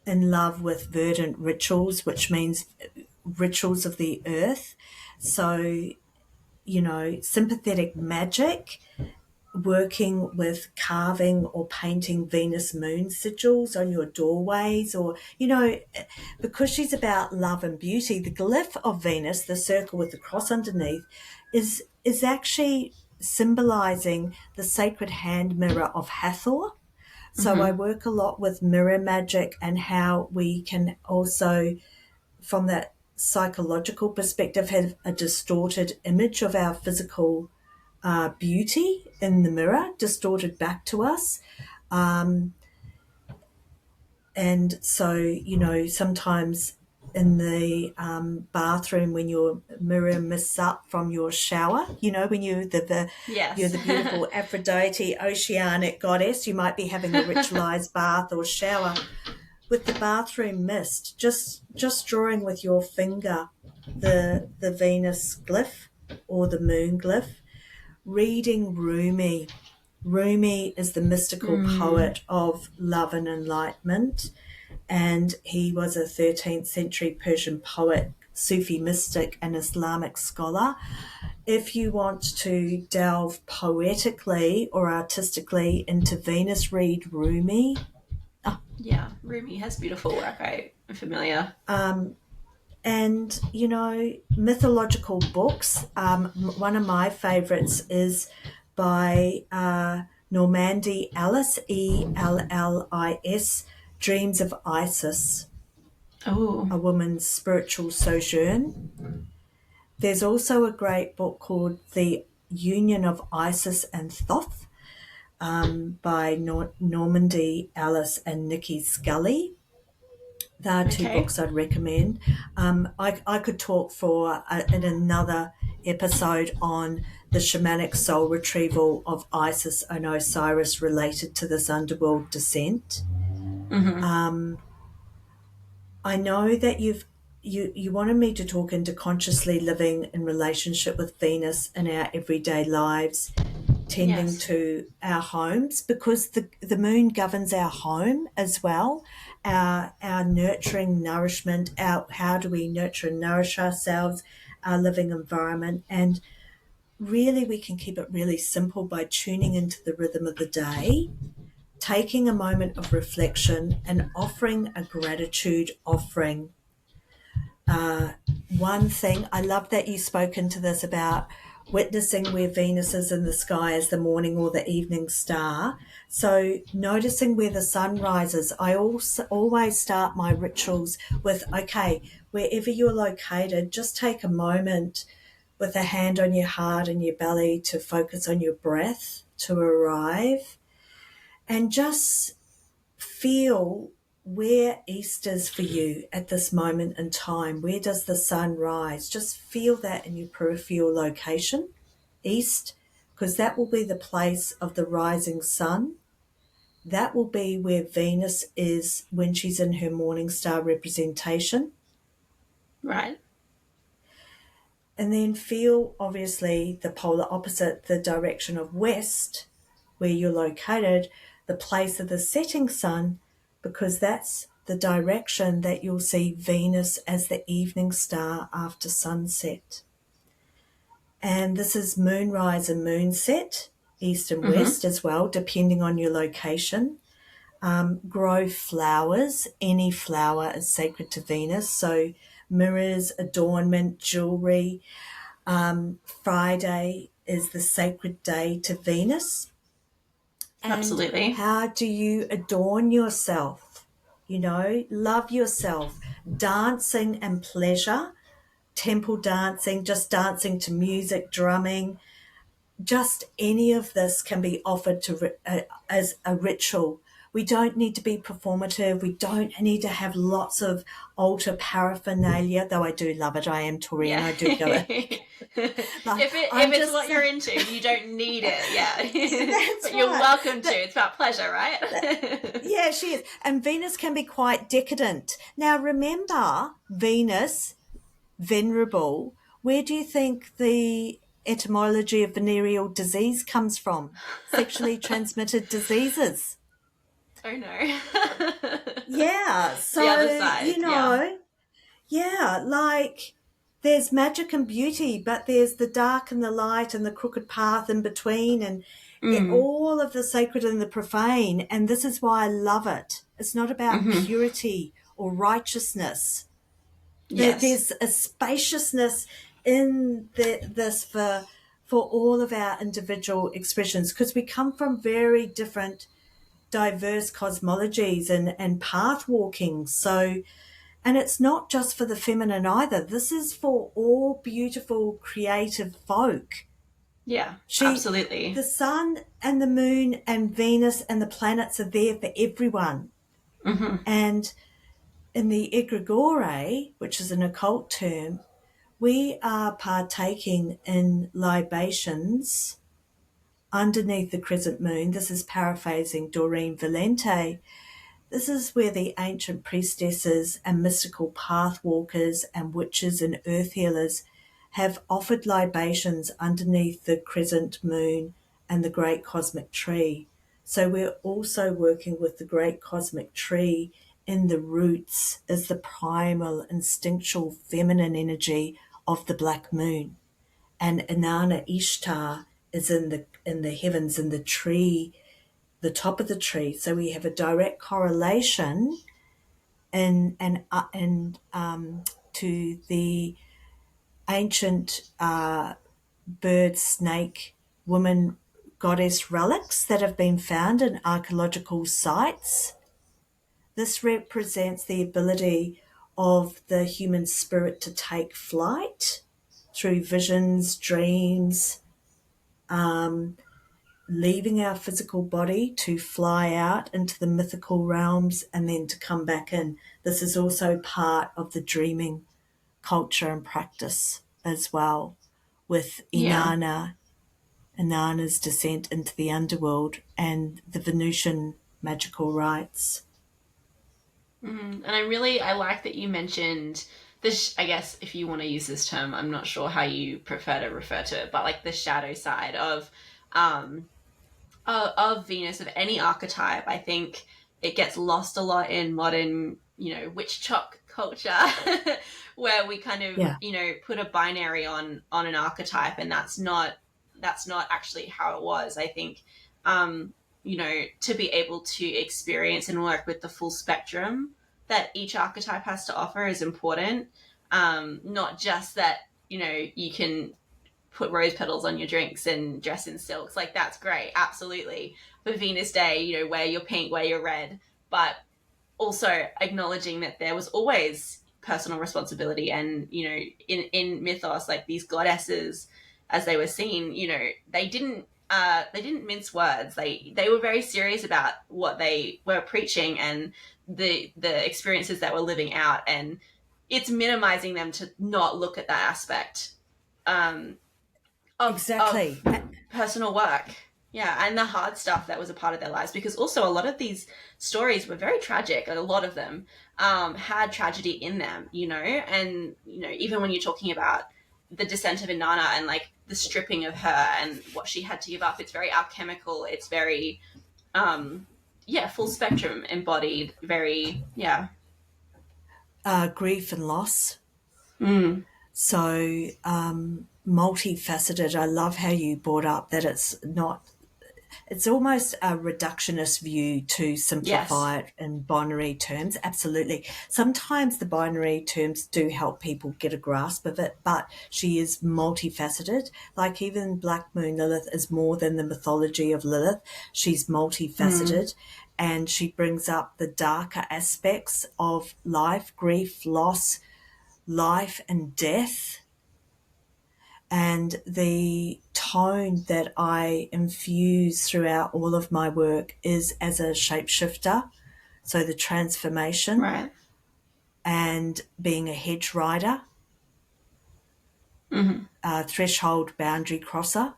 B: in love with verdant rituals, which means rituals of the earth. So, you know, sympathetic magic, working with carving or painting Venus moon sigils on your doorways, or, you know, because she's about love and beauty, the glyph of Venus, the circle with the cross underneath, is actually symbolizing the sacred hand mirror of Hathor. So I work a lot with mirror magic and how we can also, from that psychological perspective, have a distorted image of our physical beauty in the mirror, distorted back to us. And so, you know, sometimes in the bathroom when your mirror mists up from your shower, you know, when you're
A: Yes.
B: you're the beautiful Aphrodite, oceanic goddess, you might be having a ritualized bath or shower. With the bathroom mist, just drawing with your finger the Venus glyph or the moon glyph, reading Rumi. Rumi is the mystical poet of love and enlightenment, and he was a 13th century Persian poet, Sufi mystic, and Islamic scholar. If you want to delve poetically or artistically into Venus, read Rumi.
A: Yeah, Rumi has beautiful work. I'm familiar.
B: And, you know, mythological books. One of my favourites is by Normandy Ellis, Ellis, Dreams of Isis,
A: Oh,
B: a woman's spiritual sojourn. There's also a great book called The Union of Isis and Thoth by Normandy Ellis and Nikki Scully. There are two
A: Okay.
B: books I'd recommend. I could talk in another episode on the shamanic soul retrieval of Isis and Osiris related to this underworld descent.
A: Mm-hmm.
B: I know that you wanted me to talk into consciously living in relationship with Venus in our everyday lives, tending
A: Yes.
B: to our homes, because the moon governs our home as well, our nurturing nourishment, our how do we nurture and nourish ourselves, our living environment. And really we can keep it really simple by tuning into the rhythm of the day, taking a moment of reflection and offering a gratitude offering. One thing, I love that you spoke into this about witnessing where Venus is in the sky as the morning or the evening star. So noticing where the sun rises. I also always start my rituals with, okay, wherever you're located, just take a moment with a hand on your heart and your belly to focus on your breath to arrive, and just feel where east is for you at this moment in time. Where does the sun rise? Just feel that in your peripheral location, east, because that will be the place of the rising sun. That will be where Venus is when she's in her morning star representation.
A: Right.
B: And then feel, obviously, the polar opposite, the direction of west, where you're located, the place of the setting sun, because that's the direction that you'll see Venus as the evening star after sunset. And this is moonrise and moonset, east and
A: Mm-hmm.
B: west as well, depending on your location. Grow flowers. Any flower is sacred to Venus. So mirrors, adornment, jewelry. Friday is the sacred day to Venus. And
A: Absolutely.
B: how do you adorn yourself? Love yourself. Dancing and pleasure, temple dancing, just dancing to music, drumming, just any of this can be offered as a ritual. We don't need to be performative. We don't need to have lots of altar paraphernalia, though I do love it. I am
A: Yeah.
B: Taurian. I do go
A: if
B: like
A: if
B: I'm
A: it's
B: just
A: what you're into, you don't need it. Yeah.
B: that's
A: But you're
B: right.
A: welcome to.
B: That,
A: It's about pleasure,
B: that,
A: right?
B: yeah, she is. And Venus can be quite decadent. Now remember, Venus, venerable. Where do you think the etymology of venereal disease comes from? Sexually transmitted diseases.
A: Oh no.
B: Yeah,
A: The other
B: so,
A: side, yeah.
B: yeah, like there's magic and beauty, but there's the dark and the light and the crooked path in between, and
A: Mm.
B: all of the sacred and the profane. And this is why I love it. It's not about
A: Mm-hmm.
B: purity or righteousness.
A: Yes.
B: There's a spaciousness in this for all of our individual expressions, because we come from very different diverse cosmologies and path walking. So, and it's not just for the feminine either. This is for all beautiful, creative folk.
A: Yeah,
B: She,
A: absolutely.
B: the sun and the moon and Venus and the planets are there for everyone.
A: Mm-hmm.
B: And in the egregore, which is an occult term, we are partaking in libations underneath the crescent moon. This is paraphrasing Doreen Valente. This is where the ancient priestesses and mystical pathwalkers and witches and earth healers have offered libations underneath the crescent moon and the great cosmic tree. So we're also working with the great cosmic tree in the roots as the primal instinctual feminine energy of the black moon. And Inanna Ishtar is in the heavens in the tree, the top of the tree. So we have a direct correlation to the ancient bird, snake, woman, goddess relics that have been found in archaeological sites. This represents the ability of the human spirit to take flight through visions, dreams, leaving our physical body to fly out into the mythical realms and then to come back in. this is also part of the dreaming culture and practice as well, with
A: Yeah.
B: Inanna's descent into the underworld and the Venusian magical rites.
A: And I like that you mentioned this. I guess if you want to use this term, I'm not sure how you prefer to refer to it, but like the shadow side um, of Venus, of any archetype. I think it gets lost a lot in modern, witch chalk culture, where we kind of,
B: Yeah,
A: put a binary on an archetype, and that's not actually how it was. I think, to be able to experience and work with the full spectrum that each archetype has to offer is important. Not just that, you can put rose petals on your drinks and dress in silks. Like, that's great, absolutely. For Venus Day, wear your pink, wear your red, but also acknowledging that there was always personal responsibility. And, in mythos, like these goddesses, as they were seen, they didn't mince words. They were very serious about what they were preaching and the experiences that were living out. And it's minimizing them to not look at that aspect um, of
B: exactly.
A: personal work. Yeah, and the hard stuff that was a part of their lives, because also a lot of these stories were very tragic. A lot of them had tragedy in them, and even when you're talking about the descent of Inanna and like the stripping of her and what she had to give up, it's very alchemical. It's very yeah, full spectrum, embodied, very, yeah.
B: Grief and loss.
A: Mm,
B: So multifaceted. I love how you brought up that it's almost a reductionist view to
A: yes.
B: simplify it in binary terms. Absolutely. Sometimes the binary terms do help people get a grasp of it, but she is multifaceted. Like even Black Moon Lilith is more than the mythology of Lilith. She's
A: Mm,
B: multifaceted and she brings up the darker aspects of life, grief, loss, life and death, and the tone that I infuse throughout all of my work is as a shapeshifter. So the transformation
A: right.
B: and being a hedge rider,
A: Mm-hmm.
B: a threshold boundary crosser.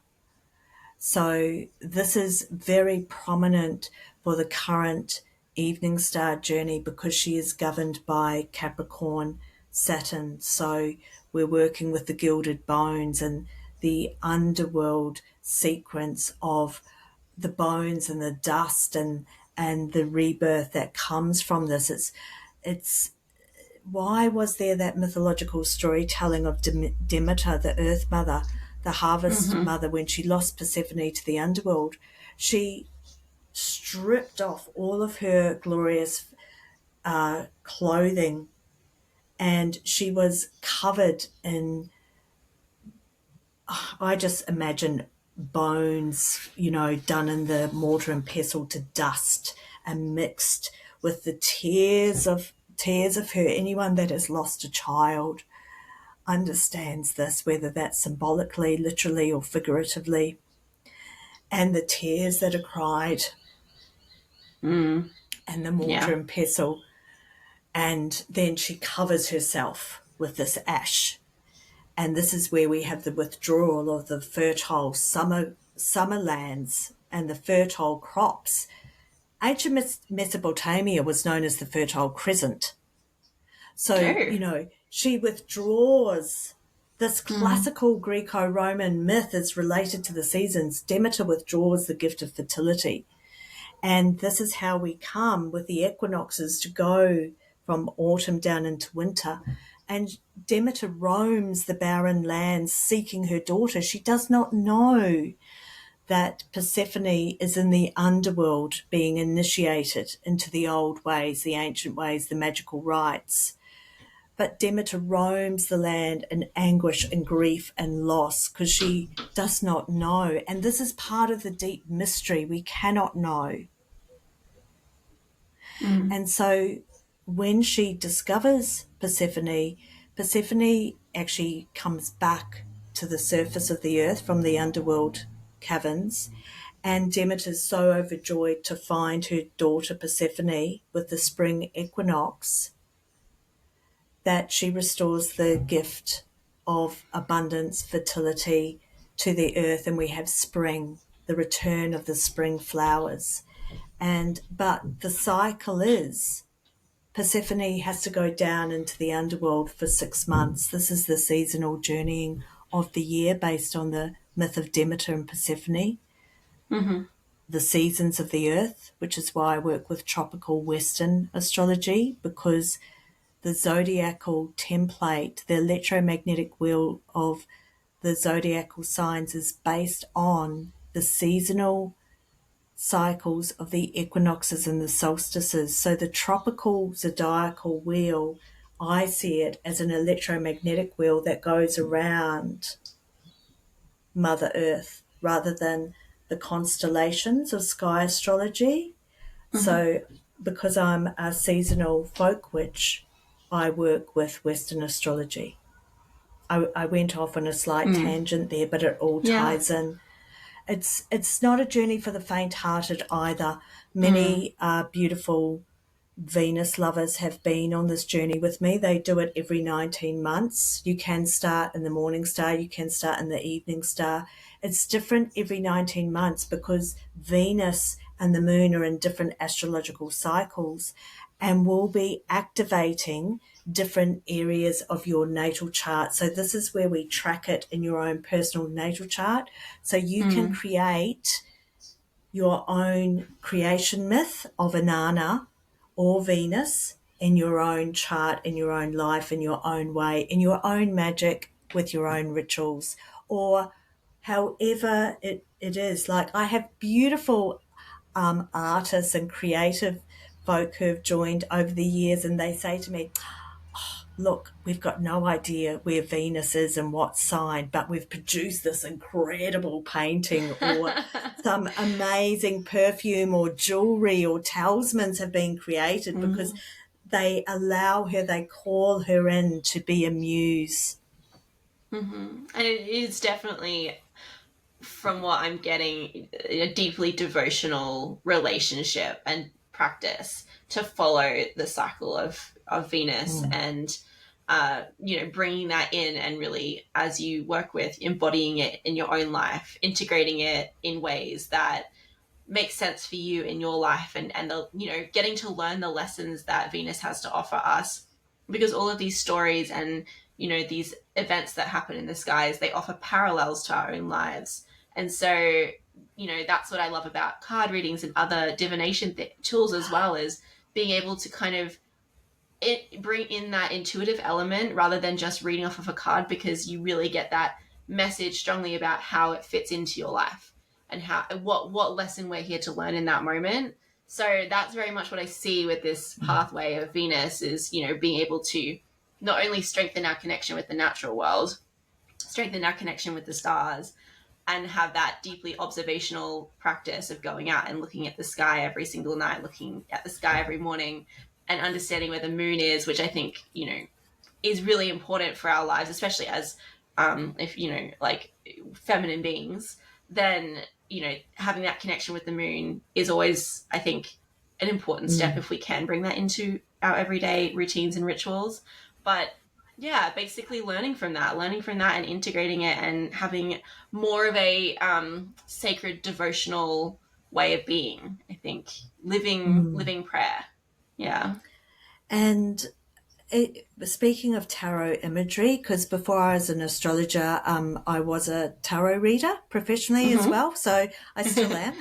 B: So this is very prominent for the current evening star journey because she is governed by Capricorn Saturn. So we're working with the gilded bones and the underworld sequence of the bones and the dust and the rebirth that comes from this. It's why was there that mythological storytelling of Demeter, the earth mother, the harvest
A: Mm-hmm.
B: mother, when she lost Persephone to the underworld? She stripped off all of her glorious clothing and she was covered in, I just imagine bones, done in the mortar and pestle to dust and mixed with the tears of her. Anyone that has lost a child understands this, whether that's symbolically, literally, or figuratively, and the tears that are cried
A: Mm,
B: and the mortar
A: yeah.
B: and pestle. And then she covers herself with this ash. And this is where we have the withdrawal of the fertile summer lands and the fertile crops. Ancient Mesopotamia was known as the Fertile Crescent. So,
A: Oh.
B: she withdraws. This
A: Mm,
B: classical Greco Roman myth is related to the seasons. Demeter withdraws the gift of fertility. And this is how we come with the equinoxes to go from autumn down into winter. And Demeter roams the barren lands seeking her daughter. She does not know that Persephone is in the underworld being initiated into the old ways, the ancient ways, the magical rites. But Demeter roams the land in anguish and grief and loss because she does not know. And this is part of the deep mystery. We cannot know.
A: mm,
B: And so when she discovers Persephone, Persephone actually comes back to the surface of the earth from the underworld caverns. And Demeter's so overjoyed to find her daughter Persephone with the spring equinox that she restores the gift of abundance, fertility to the earth, and we have spring, the return of the spring flowers. But the cycle is Persephone has to go down into the underworld for 6 months. This is the seasonal journeying of the year based on the myth of Demeter and Persephone, the seasons of the earth, which is why I work with tropical Western astrology, because the zodiacal template, the electromagnetic wheel of the zodiacal signs is based on the seasonal cycles of the equinoxes and the solstices. So the tropical zodiacal wheel, I see it as an electromagnetic wheel that goes around Mother Earth rather than the constellations of sky astrology. So because I'm a seasonal folk witch, I work with Western astrology. I went off on a slight tangent there, but it all
A: Yeah.
B: ties in. It's not a journey for the faint-hearted either. Many beautiful Venus lovers have been on this journey with me. They do it every 19 months. You can start in the morning star, you can start in the evening star. It's different every 19 months because Venus and the moon are in different astrological cycles and will be activating different areas of your natal chart. So this is where we track it in your own personal natal chart. So you can create your own creation myth of Inanna or Venus in your own chart, in your own life, in your own way, in your own magic, with your own rituals, or however it is. Like I have beautiful artists and creative folk who have joined over the years, and they say to me, look, we've got no idea where Venus is and what sign, but we've produced this incredible painting or some amazing perfume or jewelry or talismans have been created because they allow her, they call her in to be a muse.
A: And it is definitely, from what I'm getting, a deeply devotional relationship and practice to follow the cycle of Venus and bringing that in and really, as you work with, embodying it in your own life, integrating it in ways that make sense for you in your life, and the getting to learn the lessons that Venus has to offer us, because all of these stories and these events that happen in the skies, they offer parallels to our own lives. And so that's what I love about card readings and other divination tools as well, is being able to kind of bring in that intuitive element rather than just reading off of a card, because you really get that message strongly about how it fits into your life and how what lesson we're here to learn in that moment. So that's very much what I see with this pathway of Venus, is being able to not only strengthen our connection with the natural world, strengthen our connection with the stars, and have that deeply observational practice of going out and looking at the sky every single night, looking at the sky every morning, and understanding where the moon is, which I think is really important for our lives, especially as if like feminine beings. Then having that connection with the moon is always, I think, an important step if we can bring that into our everyday routines and rituals. But yeah, basically learning from that and integrating it and having more of a sacred devotional way of being, I think. Living prayer. Yeah.
B: And speaking of tarot imagery, because before I was an astrologer, I was a tarot reader professionally as well, so I still am.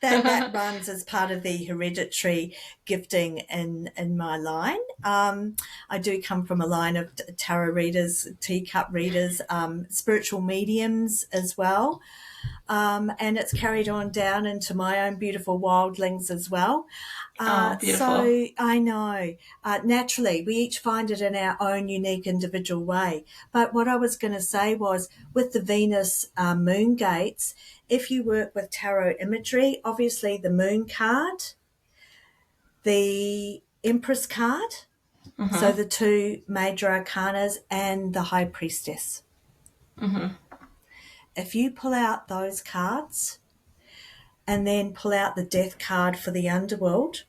B: that runs as part of the hereditary gifting in my line. I do come from a line of tarot readers, teacup readers, spiritual mediums as well. And it's carried on down into my own beautiful wildlings as well.
A: Beautiful.
B: So I know, naturally, we each find it in our own unique individual way. But what I was going to say was, with the Venus moon gates, if you work with tarot imagery, obviously the moon card, the Empress card, so the two major arcanas, and the High Priestess. If you pull out those cards and then pull out the Death card for the underworld,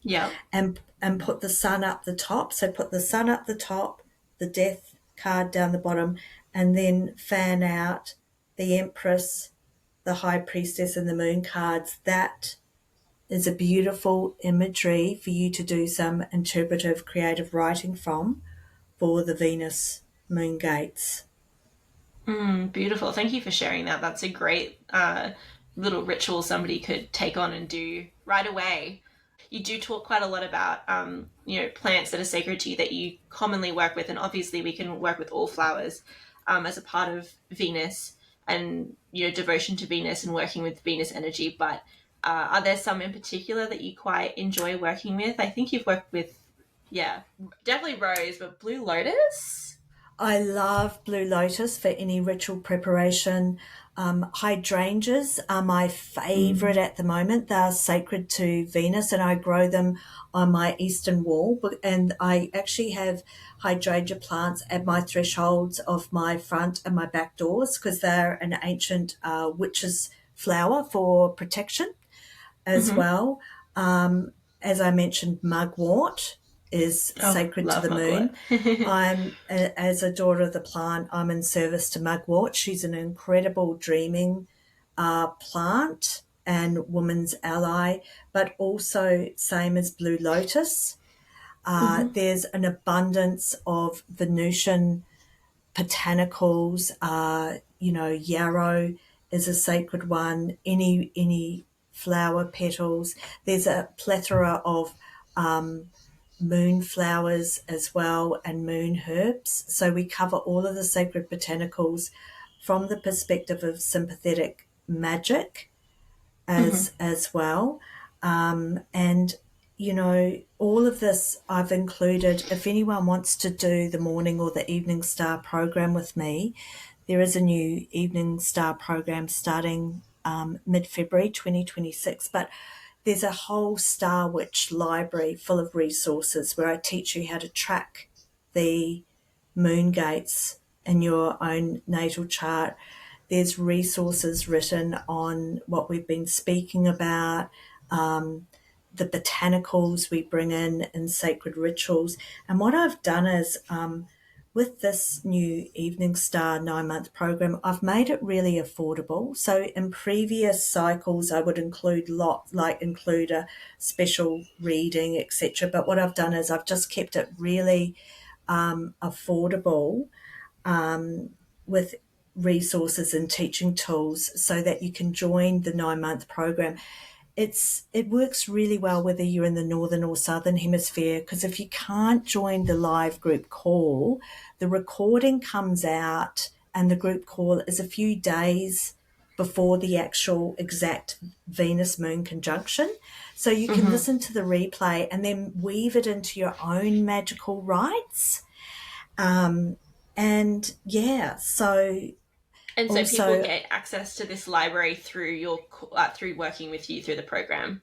A: Yeah.
B: and and put the sun up the top. So put the sun up the top, the death card down the bottom, and then fan out the Empress, the High Priestess, and the Moon cards. That is a beautiful imagery for you to do some interpretive creative writing from for the Venus moon gates.
A: Beautiful. Thank you for sharing that. That's a great little ritual somebody could take on and do right away. You do talk quite a lot about, plants that are sacred to you that you commonly work with, and obviously we can work with all flowers as a part of Venus and devotion to Venus and working with Venus energy. But are there some in particular that you quite enjoy working with? I think you've worked with, yeah, definitely rose, but blue lotus.
B: I love blue lotus for any ritual preparation. Hydrangeas are my favourite at the moment. They're sacred to Venus, and I grow them on my eastern wall. And I actually have hydrangea plants at my thresholds of my front and my back doors because they're an ancient witch's flower for protection as
A: Mm-hmm.
B: well. As I mentioned, mugwort is
A: Oh,
B: sacred to
A: love
B: the
A: mugwort.
B: moon. As a daughter of the plant, I'm in service to mugwort. She's an incredible dreaming plant and woman's ally, but also same as blue lotus.
A: Mm-hmm.
B: There's an abundance of Venusian botanicals. Yarrow is a sacred one. Any flower petals. There's a plethora of moonflowers as well and moon herbs. So we cover all of the sacred botanicals from the perspective of sympathetic magic
A: Mm-hmm.
B: as well. And all of this I've included. If anyone wants to do the morning or the evening star program with me, there is a new evening star program starting mid-February 2026. But there's a whole Star Witch library full of resources where I teach you how to track the moon gates in your own natal chart. There's resources written on what we've been speaking about, the botanicals we bring in sacred rituals. And what I've done is with this new Evening Star 9 month program, I've made it really affordable. So in previous cycles, I would include a special reading, etc. But what I've done is I've just kept it really affordable with resources and teaching tools so that you can join the 9 month program. It works really well whether you're in the northern or southern hemisphere, because if you can't join the live group call, the recording comes out and the group call is a few days before the actual exact Venus moon conjunction. So you can
A: Mm-hmm.
B: listen to the replay and then weave it into your own magical rites. And yeah, so
A: And so people
B: also,
A: get access to this library through through working with you through the program.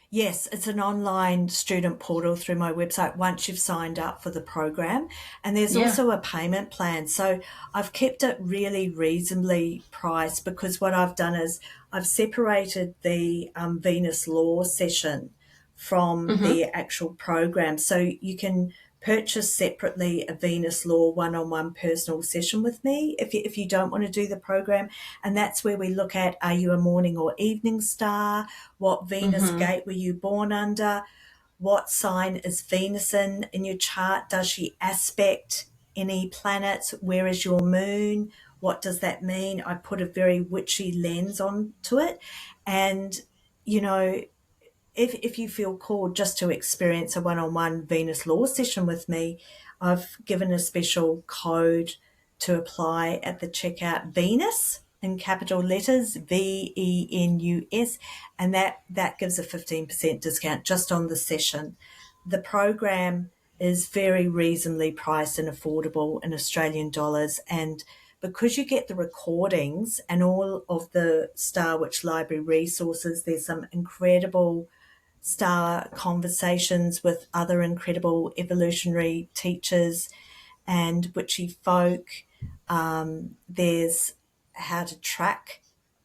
B: yes, it's an online student portal through my website once you've signed up for the program. And there's
A: Yeah.
B: also a payment plan. So I've kept it really reasonably priced because what I've done is I've separated the Venus Law session from
A: Mm-hmm.
B: the actual program. So you can purchase separately a Venus Law one-on-one personal session with me if you don't want to do the program. And that's where we look at, are you a morning or evening star? What Venus
A: Mm-hmm.
B: gate were you born under? What sign is Venus in your chart? Does she aspect any planets? Where is your moon? What does that mean? I put a very witchy lens onto it. And, you know, if you feel called just to experience a one-on-one Venus Law session with me, I've given a special code to apply at the checkout, Venus in capital letters, VENUS, and that gives a 15% discount just on the session. The program is very reasonably priced and affordable in Australian dollars, and because you get the recordings and all of the Star Witch Library resources, there's some incredible star conversations with other incredible evolutionary teachers and witchy folk. There's how to track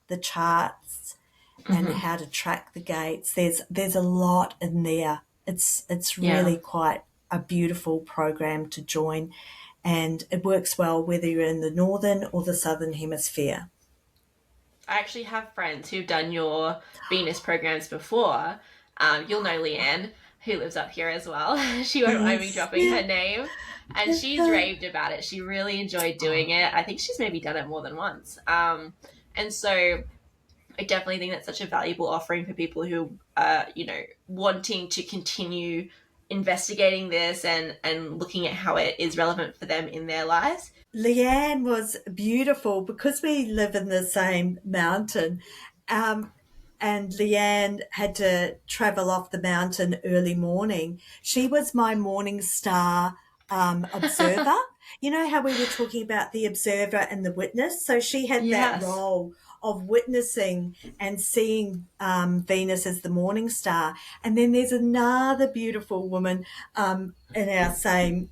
B: the charts and
A: Mm-hmm.
B: how to track the gates. There's a lot in there. It's
A: Yeah.
B: really quite a beautiful program to join, and it works well whether you're in the northern or the southern hemisphere.
A: I actually have friends who've done your Venus programs before. You'll know Leanne, who lives up here as well. She won't mind me
B: Yes,
A: dropping
B: yeah.
A: her name. And she's raved about it. She really enjoyed doing
B: Oh,
A: it. I think she's maybe done it more than once. And so I definitely think that's such a valuable offering for people who are, wanting to continue investigating this and looking at how it is relevant for them in their lives.
B: Leanne was beautiful because we live in the same mountain. Um, and Leanne had to travel off the mountain early morning. She was my morning star observer. You know how we were talking about the observer and the witness? So she had that
A: Yes.
B: role of witnessing and seeing Venus as the morning star. And then there's another beautiful woman in our same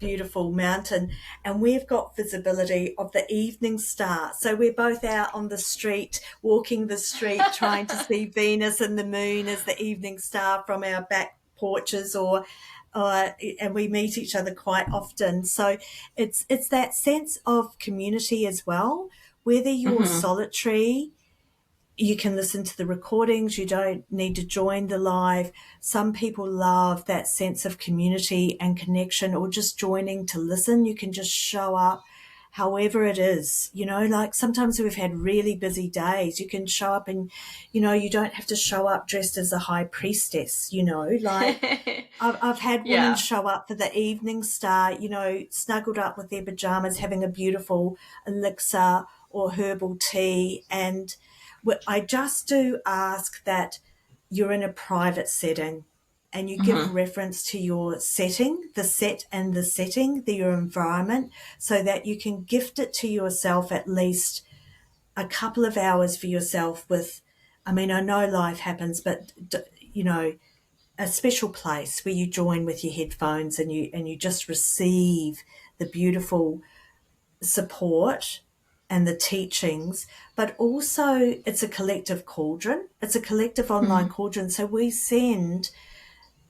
B: beautiful mountain, and we've got visibility of the evening star. So we're both out on the street, walking the street, trying to see Venus and the moon as the evening star from our back porches, and we meet each other quite often. So it's that sense of community as well. Whether you're
A: Mm-hmm.
B: solitary, you can listen to the recordings. You don't need to join the live. Some people love that sense of community and connection, or just joining to listen. You can just show up however it is, like sometimes we've had really busy days. You can show up and, you don't have to show up dressed as a high priestess, like I've had women
A: Yeah.
B: show up for the evening star, snuggled up with their pajamas, having a beautiful elixir or herbal tea. And I just do ask that you're in a private setting and you give
A: Mm-hmm.
B: reference to your setting, the set and the setting, your environment, so that you can gift it to yourself at least a couple of hours for yourself I know life happens, but, a special place where you join with your headphones and you just receive the beautiful support and the teachings. But also it's a collective cauldron, it's a collective online
A: Mm-hmm.
B: cauldron. So we send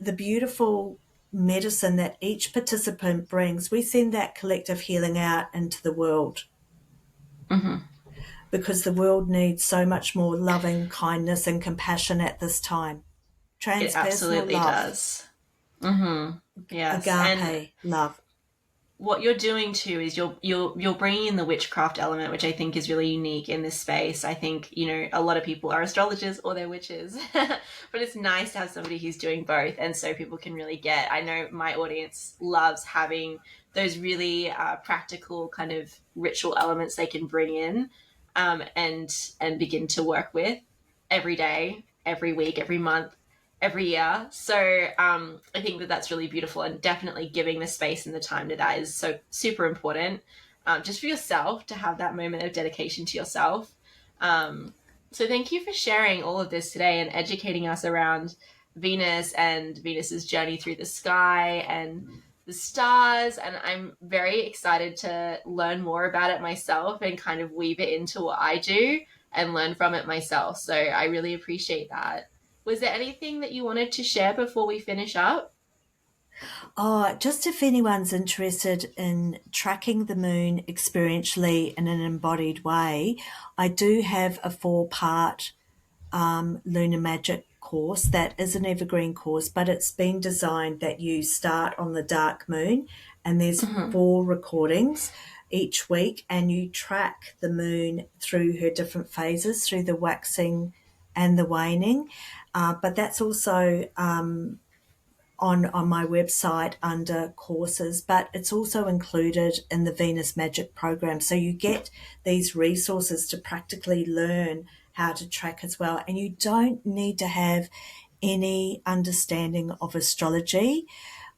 B: the beautiful medicine that each participant brings, we send that collective healing out into the world,
A: Mm-hmm.
B: because the world needs so much more loving kindness and compassion at this time.
A: It
B: Transpersonal
A: absolutely
B: love,
A: does. Mm-hmm. Yes. And
B: agape love.
A: what you're doing too is you're bringing in the witchcraft element, which I think is really unique in this space. I think a lot of people are astrologers or they're witches, but it's nice to have somebody who's doing both, and so people can really get. I know my audience loves having those really practical kind of ritual elements they can bring in, and begin to work with every day, every week, every month, every year. So I think that that's really beautiful, and definitely giving the space and the time to that is so super important, just for yourself to have that moment of dedication to yourself. So thank you for sharing all of this today and educating us around Venus and Venus's journey through the sky and the stars. And I'm very excited to learn more about it myself and kind of weave it into what I do and learn from it myself. So I really appreciate that. Was there anything that you wanted to share before we finish up?
B: Oh, just if anyone's interested in tracking the moon experientially in an embodied way, I do have a 4-part lunar magic course that is an evergreen course, but it's been designed that you start on the dark moon, and there's
A: Mm-hmm.
B: 4 recordings each week, and you track the moon through her different phases, through the waxing and the waning. But that's also on my website under courses, but it's also included in the Venus Magic program. So you get these resources to practically learn how to track as well. And you don't need to have any understanding of astrology.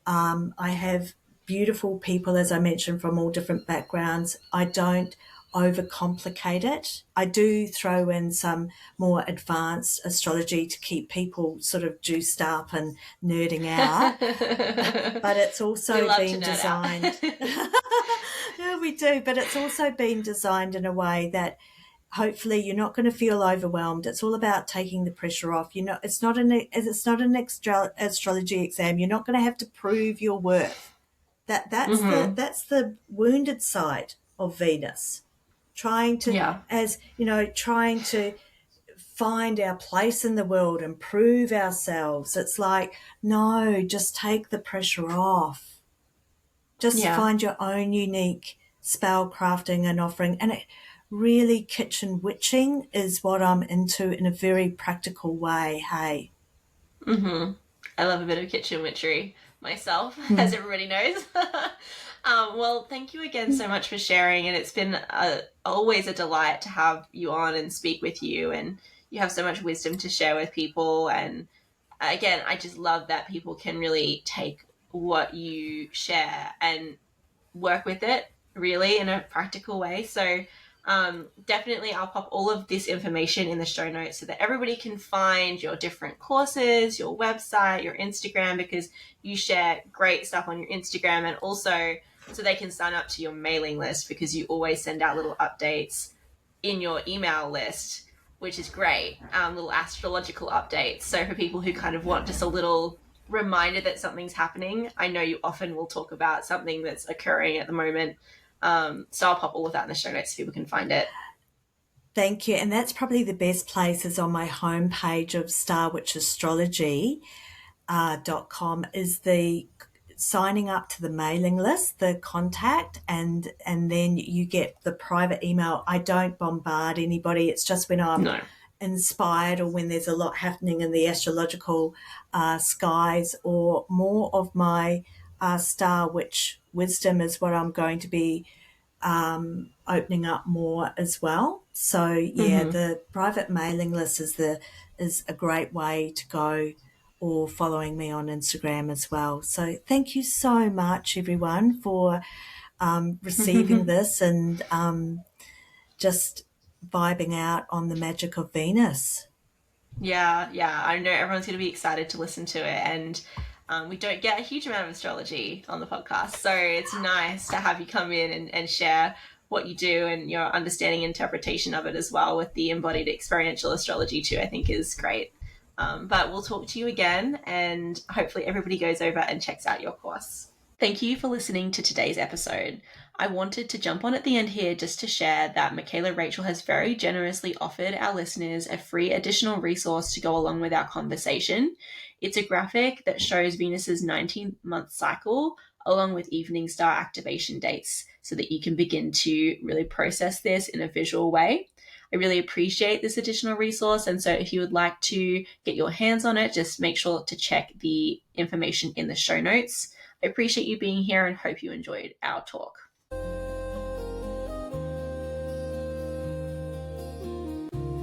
B: I have beautiful people, as I mentioned, from all different backgrounds. I don't overcomplicate it. I do throw in some more advanced astrology to keep people sort of juiced up and nerding out, but it's
A: We
B: also
A: love to
B: been
A: nerd out.
B: designed. Yeah, we do, but it's also been designed in a way that hopefully you're not going to feel overwhelmed. It's all about taking the pressure off. It's not an astrology exam. You're not going to have to prove your worth. That's the wounded side of Venus, trying to find our place in the world and prove ourselves. It's like, no, just take the pressure off. Just find your own unique spell crafting and offering. And really, kitchen witching is what I'm into in a very practical way. Hey.
A: I love a bit of kitchen witchery myself, as everybody knows. Well, thank you again so much for sharing, and it's been always a delight to have you on and speak with you, and you have so much wisdom to share with people. And again, I just love that people can really take what you share and work with it really in a practical way. So definitely I'll pop all of this information in the show notes so that everybody can find your different courses, your website, your Instagram, because you share great stuff on your Instagram, and also so they can sign up to your mailing list because you always send out little updates in your email list, which is great, little astrological updates. So for people who kind of want just a little reminder that something's happening, I know you often will talk about something that's occurring at the moment. So I'll pop all of that in the show notes so people can find it.
B: Thank you. And that's probably the best place is on my homepage of starwitchastrology.com is the signing up to the mailing list, the contact, and then you get the private email. I don't bombard anybody. It's just when I'm inspired or when there's a lot happening in the astrological skies, or more of my star witch wisdom is what I'm going to be opening up more as well. So the private mailing list is a great way to go, or following me on Instagram as well. So thank you so much, everyone, for receiving this and just vibing out on the magic of Venus.
A: Yeah, I know everyone's going to be excited to listen to it, and we don't get a huge amount of astrology on the podcast, so it's nice to have you come in and share what you do and your understanding and interpretation of it as well, with the embodied experiential astrology too. I think is great. But we'll talk to you again, and hopefully everybody goes over and checks out your course. Thank you for listening to today's episode. I wanted to jump on at the end here just to share that Mikailah Rachael has very generously offered our listeners a free additional resource to go along with our conversation. It's a graphic that shows Venus's 19-month cycle along with evening star activation dates so that you can begin to really process this in a visual way. I really appreciate this additional resource, and so if you would like to get your hands on it, just make sure to check the information in the show notes. I appreciate you being here and hope you enjoyed our talk.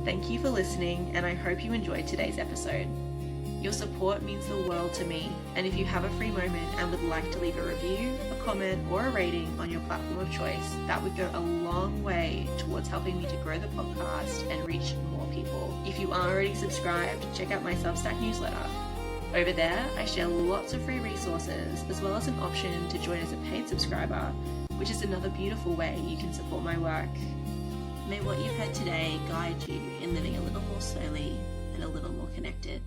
A: Thank you for listening, and I hope you enjoyed today's episode. Your support means the world to me, and if you have a free moment and would like to leave a review, a comment, or a rating on your platform of choice, that would go a long way towards helping me to grow the podcast and reach more people. If you are already subscribed, check out my Substack newsletter. Over there, I share lots of free resources, as well as an option to join as a paid subscriber, which is another beautiful way you can support my work. May what you've heard today guide you in living a little more slowly and a little more connected.